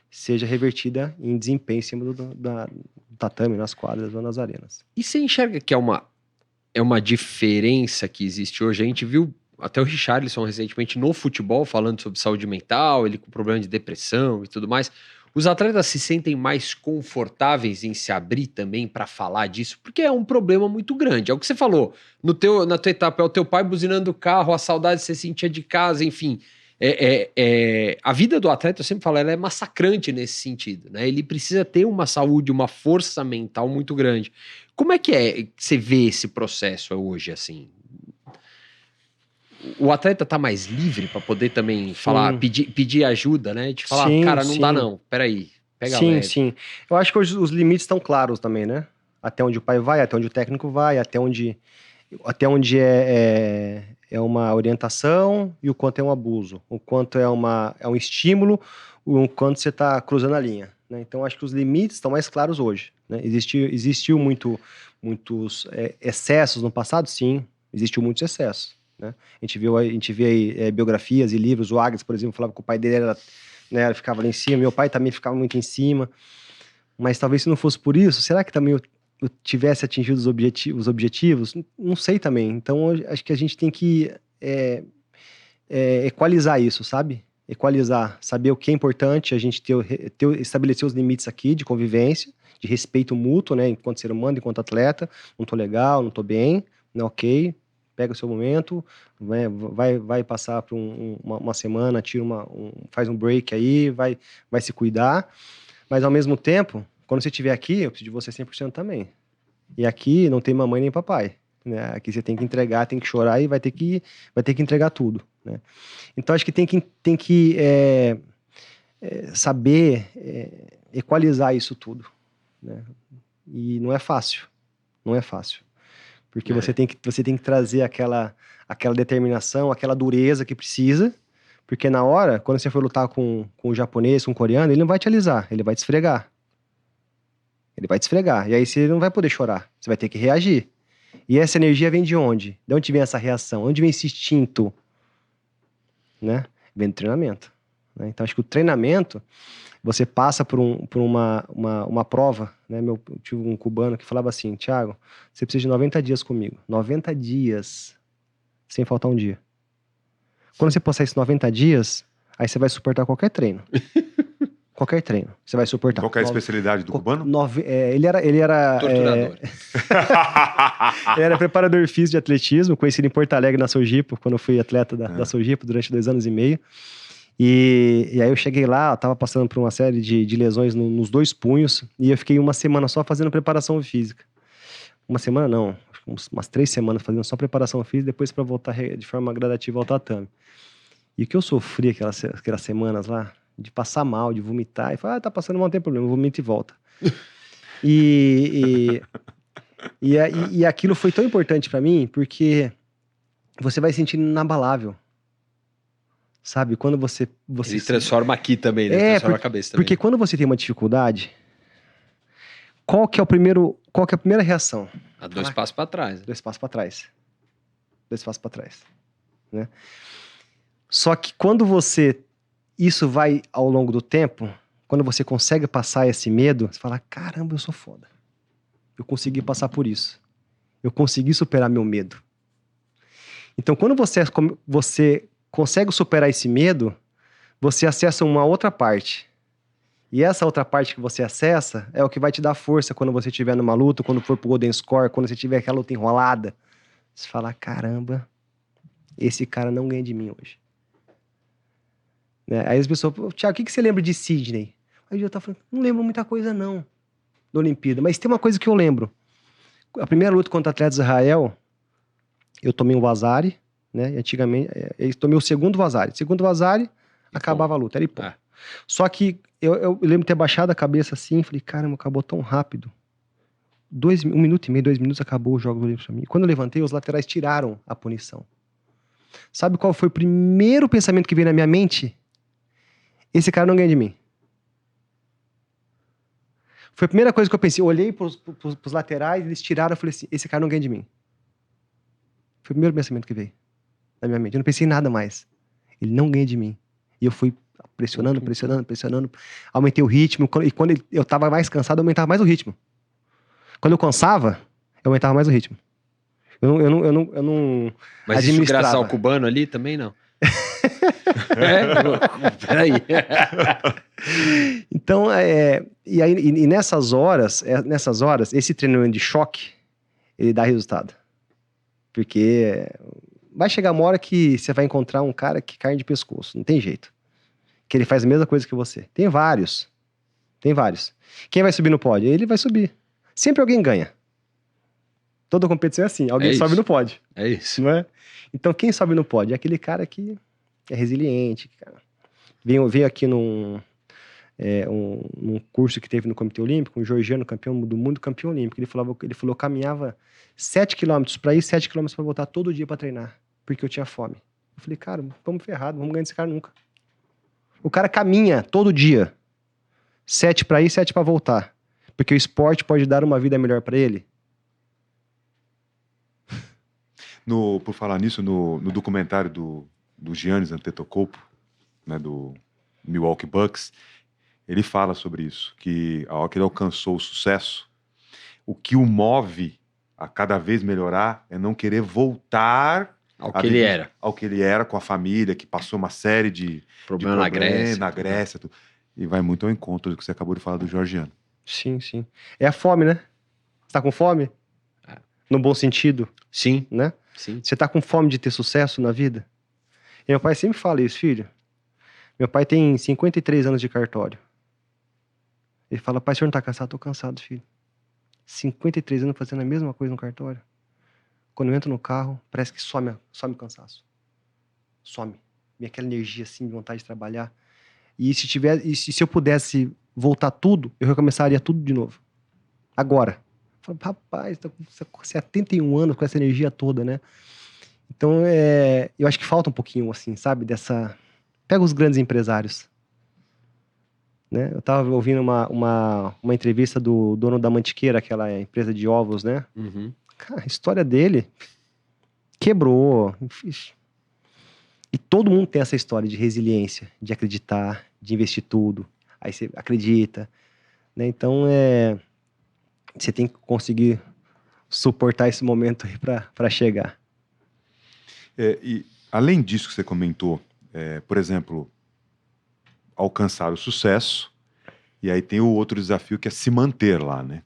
seja revertida em desempenho em cima do tatame, nas quadras ou nas arenas. E você enxerga que é uma diferença que existe hoje? A gente viu até o Richarlison recentemente no futebol falando sobre saúde mental, ele com problema de depressão e tudo mais. Os atletas se sentem mais confortáveis em se abrir também para falar disso? Porque é um problema muito grande. É o que você falou. Na tua etapa, é o teu pai buzinando o carro, a saudade que você sentia de casa, enfim. A vida do atleta, eu sempre falo, ela é massacrante nesse sentido, né? Ele precisa ter uma saúde, uma força mental muito grande. Como é que você vê esse processo hoje, assim? O atleta tá mais livre para poder também falar, pedir ajuda, né? De falar, cara, não dá não, peraí, pega leve. Sim. Eu acho que hoje os limites estão claros também, né? Até onde o pai vai, até onde o técnico vai, até onde é uma orientação e o quanto é um abuso, o quanto é um estímulo, o quanto você está cruzando a linha, né? Então, acho que os limites estão mais claros hoje, né? Existiu muitos excessos no passado, sim, existiu muitos excessos, né? A gente vê aí biografias e livros. O Agnes, por exemplo, falava que o pai dele ficava lá em cima, meu pai também ficava muito em cima, mas talvez se não fosse por isso, será que também eu tivesse atingido os objetivos? Não sei também. Então, acho que a gente tem que equalizar isso, sabe? Equalizar, saber o que é importante, a gente estabelecer os limites aqui de convivência, de respeito mútuo, né? Enquanto ser humano, enquanto atleta, não tô legal, não tô bem, né? Ok, pega o seu momento, vai passar por uma semana, faz um break aí, vai se cuidar, mas ao mesmo tempo, quando você estiver aqui, eu preciso de você 100% também. E aqui não tem mamãe nem papai, né? Aqui você tem que entregar, tem que chorar e vai ter que entregar tudo, né? Então, acho que tem que saber equalizar isso tudo, né? E não é fácil. Não é fácil. Porque você tem que trazer aquela determinação, aquela dureza que precisa, porque na hora, quando você for lutar com o japonês, com o coreano, ele não vai te alisar, ele vai te esfregar. Ele vai te esfregar. E aí você não vai poder chorar. Você vai ter que reagir. E essa energia vem de onde? De onde vem essa reação? Onde vem esse instinto? Né? Vem do treinamento. Né? Então, acho que o treinamento, você passa por uma prova. Né? Eu tive um cubano que falava assim, Thiago, você precisa de 90 dias comigo. 90 dias. Sem faltar um dia. Quando você passar esses 90 dias, aí você vai suportar qualquer treino. Qualquer treino, você vai suportar. Qual que é a especialidade do cubano? Ele era torturador. Ele era preparador físico de atletismo, conhecido em Porto Alegre, na Sojipo, quando eu fui atleta da Sojipo durante 2 anos e meio. E aí eu cheguei lá, eu tava passando por uma série de lesões nos 2 punhos, e eu fiquei uma semana só fazendo preparação física. uma semana não, acho que umas 3 semanas fazendo só preparação física, depois para voltar de forma gradativa ao tatame. E o que eu sofri aquelas semanas lá, de passar mal, de vomitar, e falar, tá passando mal, não tem problema, vomita e volta. E aquilo foi tão importante para mim, porque você vai sentindo inabalável. Sabe? Quando você Ele transforma aqui também, né? Transforma a cabeça também. Porque quando você tem uma dificuldade, qual que é a primeira reação? Há 2 passos para trás. 2 passos para trás. 2 passos para trás. Né? Só que quando isso vai ao longo do tempo, quando você consegue passar esse medo, você fala, caramba, eu sou foda. Eu consegui passar por isso. Eu consegui superar meu medo. Então, quando você consegue superar esse medo, você acessa uma outra parte. E essa outra parte que você acessa é o que vai te dar força quando você estiver numa luta, quando for pro Golden Score, quando você tiver aquela luta enrolada. Você fala, caramba, esse cara não ganha de mim hoje. Né? Aí as pessoas, Thiago, o que você lembra de Sydney? Aí eu tava falando, não lembro muita coisa não, da Olimpíada. Mas tem uma coisa que eu lembro. A primeira luta contra o atleta de Israel, eu tomei um Vazari, né? Antigamente, eu tomei o segundo Vazari. Segundo Vazari, acabava a luta, era ipom. Só que eu lembro de ter baixado a cabeça assim, falei, caramba, acabou tão rápido. 1 minuto e meio, 2 minutos, acabou o jogo do Olímpico pra mim. Quando eu levantei, os laterais tiraram a punição. Sabe qual foi o primeiro pensamento que veio na minha mente? Esse cara não ganha de mim. Foi a primeira coisa que eu pensei. Eu olhei pros laterais, eles tiraram, eu falei assim, esse cara não ganha de mim. Foi o primeiro pensamento que veio na minha mente. Eu não pensei em nada mais. Ele não ganha de mim. E eu fui pressionando. Aumentei o ritmo. E quando eu tava mais cansado, eu aumentava mais o ritmo. Quando eu cansava, eu aumentava mais o ritmo. Eu não Mas isso graças ao cubano ali também não? Peraí. Então, e nessas horas, esse treinamento de choque, ele dá resultado. Porque vai chegar uma hora que você vai encontrar um cara que cai de pescoço, não tem jeito. Que ele faz a mesma coisa que você. Tem vários. Quem vai subir no pódio? Ele vai subir. Sempre alguém ganha. Toda competição é assim, alguém sobe no pódio. É isso. Não é? Então quem sobe no pódio é aquele cara que é resiliente. Cara. Veio aqui num curso que teve no Comitê Olímpico, um georgiano campeão do mundo, campeão olímpico. Ele falou, eu caminhava 7 quilômetros para ir, 7 quilômetros para voltar todo dia para treinar, porque eu tinha fome. Eu falei, cara, vamos ferrado, vamos ganhar desse cara nunca. O cara caminha todo dia, 7 para ir, 7 para voltar, porque o esporte pode dar uma vida melhor para ele. Por falar nisso, no documentário do Giannis Antetokounmpo, né, do Milwaukee Bucks, ele fala sobre isso, que a hora que ele alcançou o sucesso, o que o move a cada vez melhorar é não querer voltar ao que ele era, com a família, que passou uma série de problemas na Grécia. Tudo. E vai muito ao encontro do que você acabou de falar do georgiano. Sim. É a fome, né? Você tá com fome? No bom sentido. Sim. Né? Sim. Você tá com fome de ter sucesso na vida? E meu pai sempre fala isso, filho. Meu pai tem 53 anos de cartório. Ele fala, pai, o senhor não tá cansado? Tô cansado, filho. 53 anos fazendo a mesma coisa no cartório. Quando eu entro no carro, parece que some o cansaço. Some. Vem aquela energia, assim, de vontade de trabalhar. E se eu pudesse voltar tudo, eu recomeçaria tudo de novo. Agora. Eu falo, rapaz, tô com 71 anos com essa energia toda, né? Então, eu acho que falta um pouquinho, assim, sabe? Pega os grandes empresários. Né? Eu tava ouvindo uma entrevista do dono da Mantiqueira, aquela empresa de ovos, né? Uhum. Cara, a história dele quebrou. E todo mundo tem essa história de resiliência, de acreditar, de investir tudo. Aí você acredita. Né? Então, você tem que conseguir suportar esse momento aí para chegar. E além disso que você comentou, por exemplo, alcançar o sucesso, e aí tem o outro desafio que é se manter lá, né?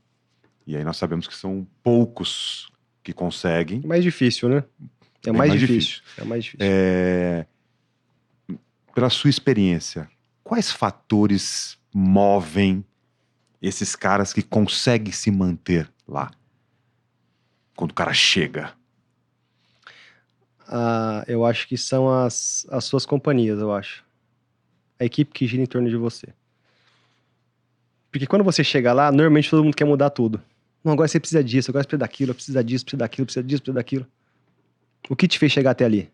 E aí nós sabemos que são poucos que conseguem. É mais difícil, né? É mais difícil. Pela sua experiência, quais fatores movem esses caras que conseguem se manter lá? quando o cara chega? Eu acho que são as suas companhias, eu acho. A equipe que gira em torno de você. Porque quando você chega lá, normalmente todo mundo quer mudar tudo. Não, agora você precisa disso, agora você precisa daquilo, precisa disso, precisa daquilo, precisa disso, precisa daquilo. O que te fez chegar até ali?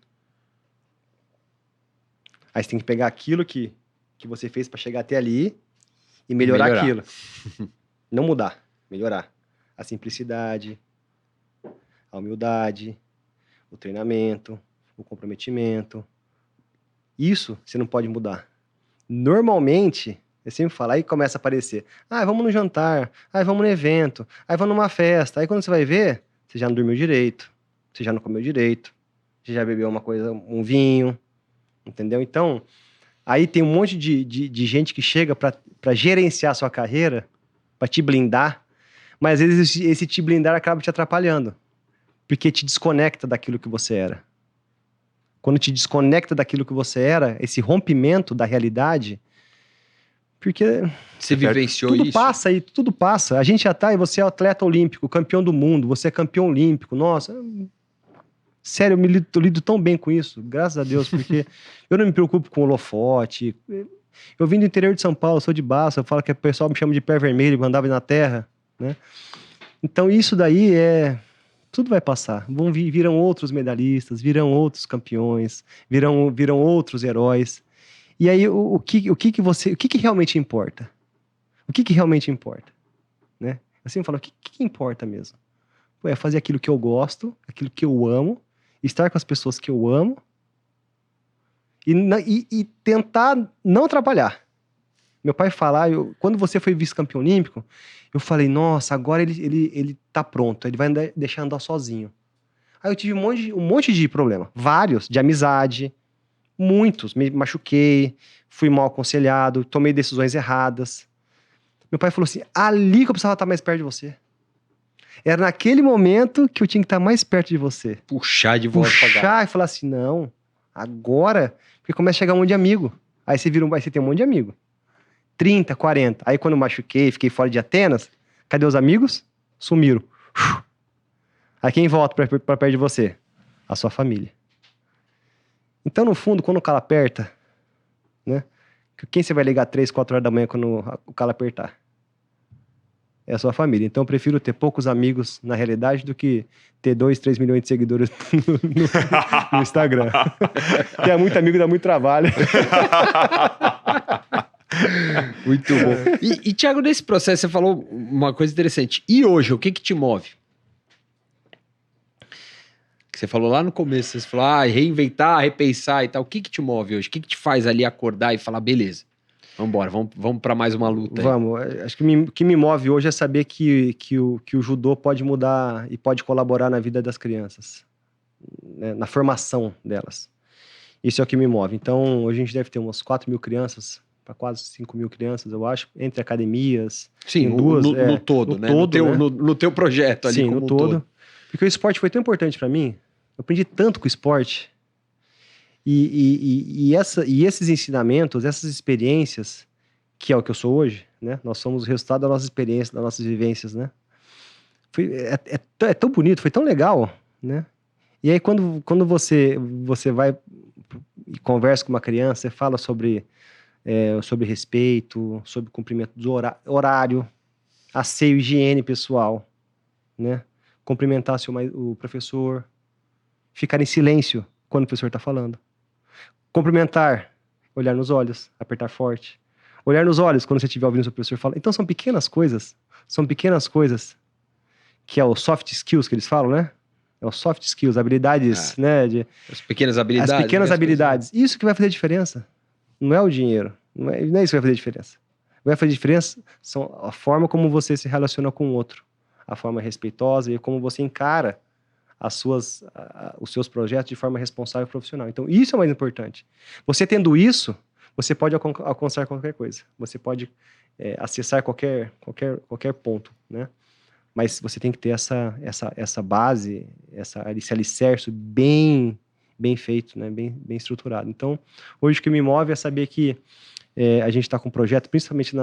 Aí você tem que pegar aquilo que você fez para chegar até ali e melhorar aquilo. Não mudar, melhorar. A simplicidade, a humildade, o treinamento, o comprometimento. Isso você não pode mudar. Normalmente, eu sempre falo, aí começa a aparecer. Vamos no jantar, vamos no evento, vamos numa festa. Aí quando você vai ver, você já não dormiu direito, você já não comeu direito, você já bebeu um vinho, entendeu? Então, aí tem um monte de gente que chega para gerenciar a sua carreira, para te blindar, mas às vezes esse te blindar acaba te atrapalhando, porque te desconecta daquilo que você era. Quando te desconecta daquilo que você era, esse rompimento da realidade, porque você vivenciou tudo isso? Passa e tudo passa. A gente já tá, e você é atleta olímpico, campeão do mundo, você é campeão olímpico, nossa... Sério, eu lido tão bem com isso, graças a Deus, porque eu não me preocupo com holofote. Eu vim do interior de São Paulo, sou de Baça, eu falo que o pessoal me chama de pé vermelho, mandava na terra, né? Então isso daí tudo vai passar. Virão outros medalhistas, virão outros campeões, virão outros heróis. E aí, o que realmente importa? O que realmente importa? Né? Eu sempre falo, o que importa mesmo? É fazer aquilo que eu gosto, aquilo que eu amo, estar com as pessoas que eu amo e tentar não atrapalhar. Meu pai fala, quando você foi vice-campeão olímpico, eu falei, nossa, agora ele tá pronto, ele vai deixar andar sozinho. Aí eu tive um monte de problema, vários, de amizade, muitos, me machuquei, fui mal aconselhado, tomei decisões erradas. Meu pai falou assim, ali que eu precisava estar mais perto de você. Era naquele momento que eu tinha que estar mais perto de você. Puxar de volta. Puxar e falar assim, não, agora, porque começa a chegar um monte de amigo. Aí você tem um monte de amigo. 30, 40. Aí quando eu machuquei, fiquei fora de Atenas, cadê os amigos? Sumiram. Aí quem volta pra perto de você? A sua família. Então, no fundo, quando o calo aperta, né? Quem você vai ligar 3, 4 horas da manhã quando o calo apertar? É a sua família. Então, eu prefiro ter poucos amigos na realidade do que ter 2, 3 milhões de seguidores no Instagram. Ter muito amigo dá muito trabalho. Muito bom. E Thiago, nesse processo, você falou uma coisa interessante. E hoje, o que te move? Que você falou lá no começo, você falou, reinventar, repensar e tal. O que te move hoje? O que te faz ali acordar e falar, beleza, vambora, vamos para mais uma luta aí. Vamos. Acho que o que me move hoje é saber que o judô pode mudar e pode colaborar na vida das crianças, né? Na formação delas. Isso é o que me move. Então, hoje a gente deve ter umas 4 mil crianças, para quase 5 mil crianças, eu acho, entre academias. Sim, no todo, né? No teu projeto ali. Sim, como no todo. Porque o esporte foi tão importante para mim, eu aprendi tanto com o esporte, e esses ensinamentos, essas experiências, que é o que eu sou hoje, né? Nós somos o resultado da nossa experiência, das nossas vivências, né? É tão bonito, foi tão legal, né? E aí quando você vai e conversa com uma criança, você fala sobre respeito, sobre cumprimento do horário, asseio, higiene pessoal, né? Cumprimentar o professor, ficar em silêncio quando o professor está falando. Cumprimentar, olhar nos olhos, apertar forte. Olhar nos olhos quando você estiver ouvindo o seu professor falar. Então são pequenas coisas que é o soft skills que eles falam, né? É o soft skills, habilidades, né? As pequenas habilidades. As pequenas habilidades. Isso que vai fazer diferença. Não é o dinheiro. Não é isso que vai fazer diferença. O que vai fazer diferença são a forma como você se relaciona com o outro. A forma respeitosa e como você encara os seus projetos de forma responsável e profissional. Então, isso é o mais importante. Você tendo isso, você pode alcançar qualquer coisa. Você pode acessar qualquer ponto, né? Mas você tem que ter essa base, esse alicerce bem feito, né? Bem estruturado. Então, hoje o que me move é saber que a gente está com um projeto, principalmente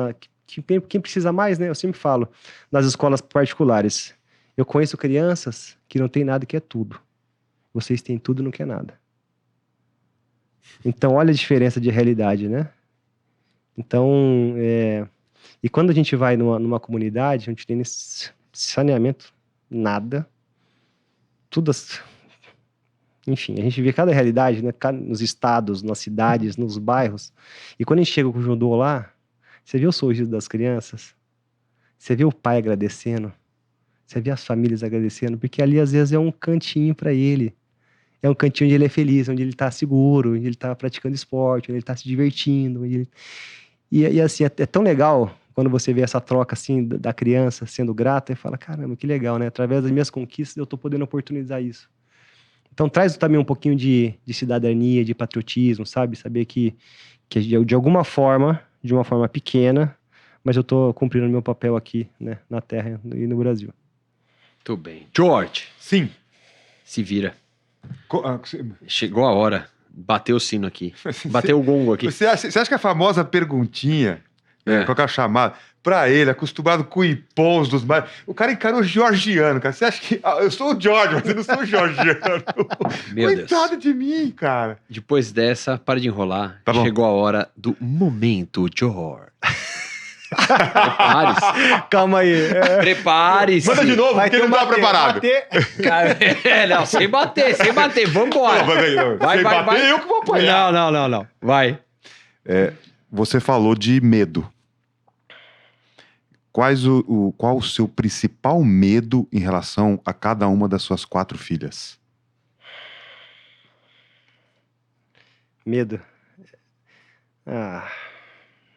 quem precisa mais, né? Eu sempre falo, nas escolas particulares. Eu conheço crianças que não tem nada e quer tudo. Vocês têm tudo e não quer nada. Então, olha a diferença de realidade, né? Então, e quando a gente vai numa comunidade, a gente tem esse saneamento, nada. Tudo, enfim, a gente vê cada realidade, né? Nos estados, nas cidades, nos bairros. E quando a gente chega com o judô lá, você vê o sorriso das crianças, você vê o pai agradecendo, você vê as famílias agradecendo, porque ali às vezes é um cantinho para ele. É um cantinho onde ele é feliz, onde ele tá seguro, onde ele tá praticando esporte, onde ele tá se divertindo. E assim, é tão legal quando você vê essa troca assim da criança sendo grata e fala, caramba, que legal, né? Através das minhas conquistas eu tô podendo oportunizar isso. Então traz também um pouquinho de cidadania, de patriotismo, sabe? Saber que de alguma forma, de uma forma pequena, mas eu tô cumprindo o meu papel aqui, né? Na Terra e no Brasil. Muito bem. George, Sim. se vira. Chegou a hora. Bateu o sino aqui. Bateu o gongo aqui. Você acha que a famosa perguntinha, qual que é a chamada? Pra ele, acostumado com ipons dos mais. O cara encarou georgiano, cara. Você acha que. Eu sou o George, mas eu não sou o georgiano. Meu Coitado Deus. de mim, cara. Depois dessa, para de enrolar. Tá bom. Chegou a hora do momento, George. Prepare-se. Calma aí. Prepare-se. Manda de novo, porque ele não tá preparado. Bater. Não, sem bater. Vambora. Não, sem bater, eu que vou apanhar. Não. Vai. Você falou de medo. Qual o seu principal medo em relação a cada uma das suas 4 filhas? Medo.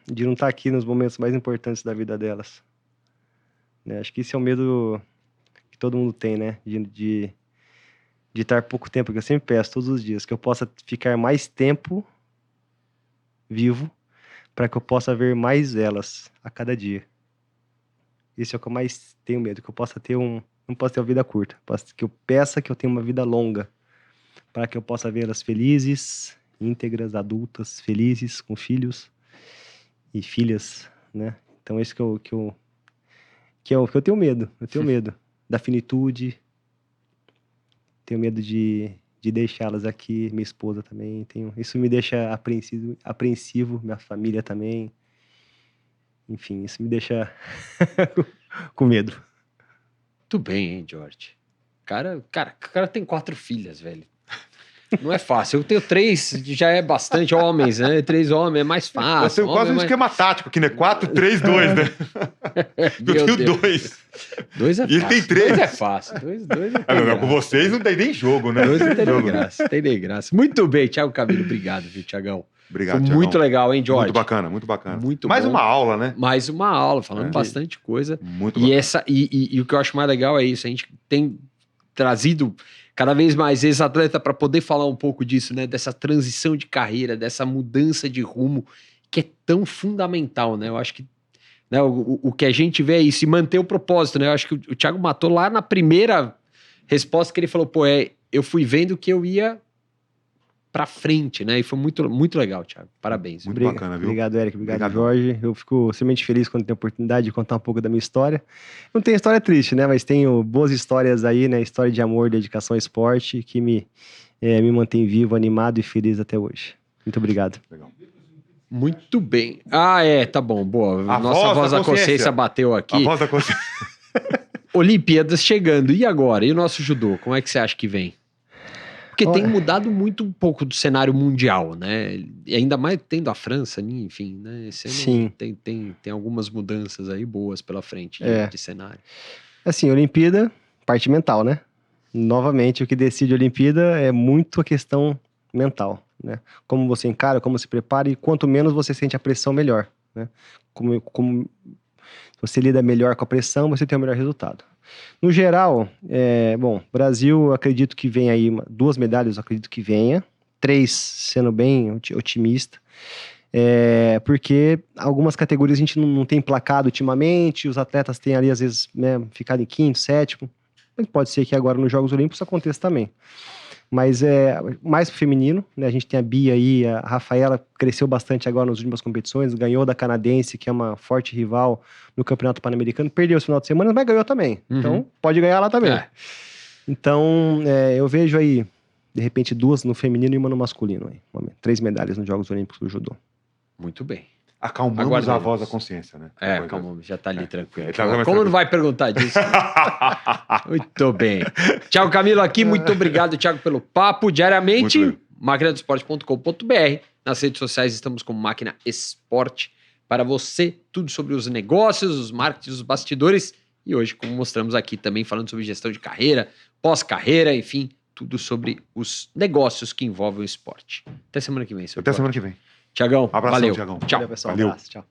De não estar aqui nos momentos mais importantes da vida delas. Né? Acho que esse é o medo que todo mundo tem, né? De estar pouco tempo, que eu sempre peço todos os dias, que eu possa ficar mais tempo vivo para que eu possa ver mais elas a cada dia. Esse é o que eu mais tenho medo, que eu possa ter não posso ter uma vida curta, que eu peça que eu tenha uma vida longa, para que eu possa vê-las felizes, íntegras, adultas, felizes, com filhos e filhas, né? Então esse que eu tenho medo. Eu tenho medo da finitude, tenho medo de deixá-las aqui, minha esposa também, isso me deixa apreensivo, minha família também. Enfim, isso me deixa com medo. Muito bem, hein, George. O cara tem 4 filhas, velho. Não é fácil. Eu tenho 3, já é bastante homens, né? 3 homens é mais fácil. Eu tenho quase um esquema tático aqui, né? 4, 3, 2, né? Eu tenho 2. 2 é fácil. E ele tem 3. 2 é fácil. 2 não, com vocês não tem nem jogo, né? 2 não tem nem graça. Tem nem graça. Muito bem, Thiago Camilo. Obrigado, viu, Thiagão? Obrigado, Foi Thiagão. muito legal, hein, George? Muito bacana. Muito Mais bom. uma aula, né? Mais uma aula, falando bastante coisa. Muito E bacana. E o que eu acho mais legal é isso. A gente tem trazido cada vez mais ex-atleta para poder falar um pouco disso, né? Dessa transição de carreira, dessa mudança de rumo, que é tão fundamental, né? Eu acho que, né, o que a gente vê é isso, e manter o propósito, né? Eu acho que o Thiago matou lá na primeira resposta que ele falou, eu fui vendo que eu ia pra frente, né? E foi muito, muito legal, Thiago. Parabéns. Muito bacana, viu? Obrigado, Eric. Obrigado, Obrigadão. Jorge. Eu fico extremamente feliz quando tenho a oportunidade de contar um pouco da minha história. Não tenho história triste, né? Mas tenho boas histórias aí, né? História de amor, dedicação ao esporte, que me mantém vivo, animado e feliz até hoje. Muito obrigado. Legal. Muito bem. Tá bom, boa. A Nossa voz da consciência. consciência bateu aqui. A voz da consciência. Olimpíadas chegando. E agora? E o nosso judô? Como é que você acha que vem? Porque tem Olha. mudado muito um pouco do cenário mundial, né? E ainda mais tendo a França, enfim, né? Esse ano Sim. tem algumas mudanças aí boas pela frente de cenário. Assim, Olimpíada, parte mental, né? Novamente, o que decide a Olimpíada é muito a questão mental, né? Como você encara, como se prepara e quanto menos você sente a pressão, melhor, né? Como você lida melhor com a pressão, você tem o melhor resultado. No geral, Brasil, acredito que vem aí 2 medalhas, acredito que venha, 3 sendo bem otimista, porque algumas categorias a gente não tem placado ultimamente, os atletas têm ali às vezes, né, ficado em 5º, 7º, mas pode ser que agora nos Jogos Olímpicos aconteça também. Mas é mais pro feminino, né? A gente tem a Bia aí, a Rafaela cresceu bastante agora nas últimas competições, ganhou da Canadense, que é uma forte rival no Campeonato Pan-Americano, perdeu esse final de semana, mas ganhou também. Uhum. Então, pode ganhar lá também. É. Então, eu vejo aí, de repente, 2 no feminino e 1 no masculino. Aí. 3 medalhas nos Jogos Olímpicos do judô. Muito bem. Acalmamos Aguardamos. a voz da consciência, né? Calma, já tá ali tranquilo. Tá mais Como não vai perguntar disso? Muito bem. Thiago Camilo aqui, muito obrigado, Thiago, pelo papo. Diariamente, Muito maquinadoesporte.com.br. Nas redes sociais estamos como Máquina Esporte. Para você, tudo sobre os negócios, os marketing, os bastidores. E hoje, como mostramos aqui, também falando sobre gestão de carreira, pós-carreira, enfim, tudo sobre os negócios que envolvem o esporte. Até semana que vem, senhor. Até semana que vem. Tiagão, Abração, valeu. Thiagão. Tchau. Valeu, pessoal. Valeu. Abraço, tchau.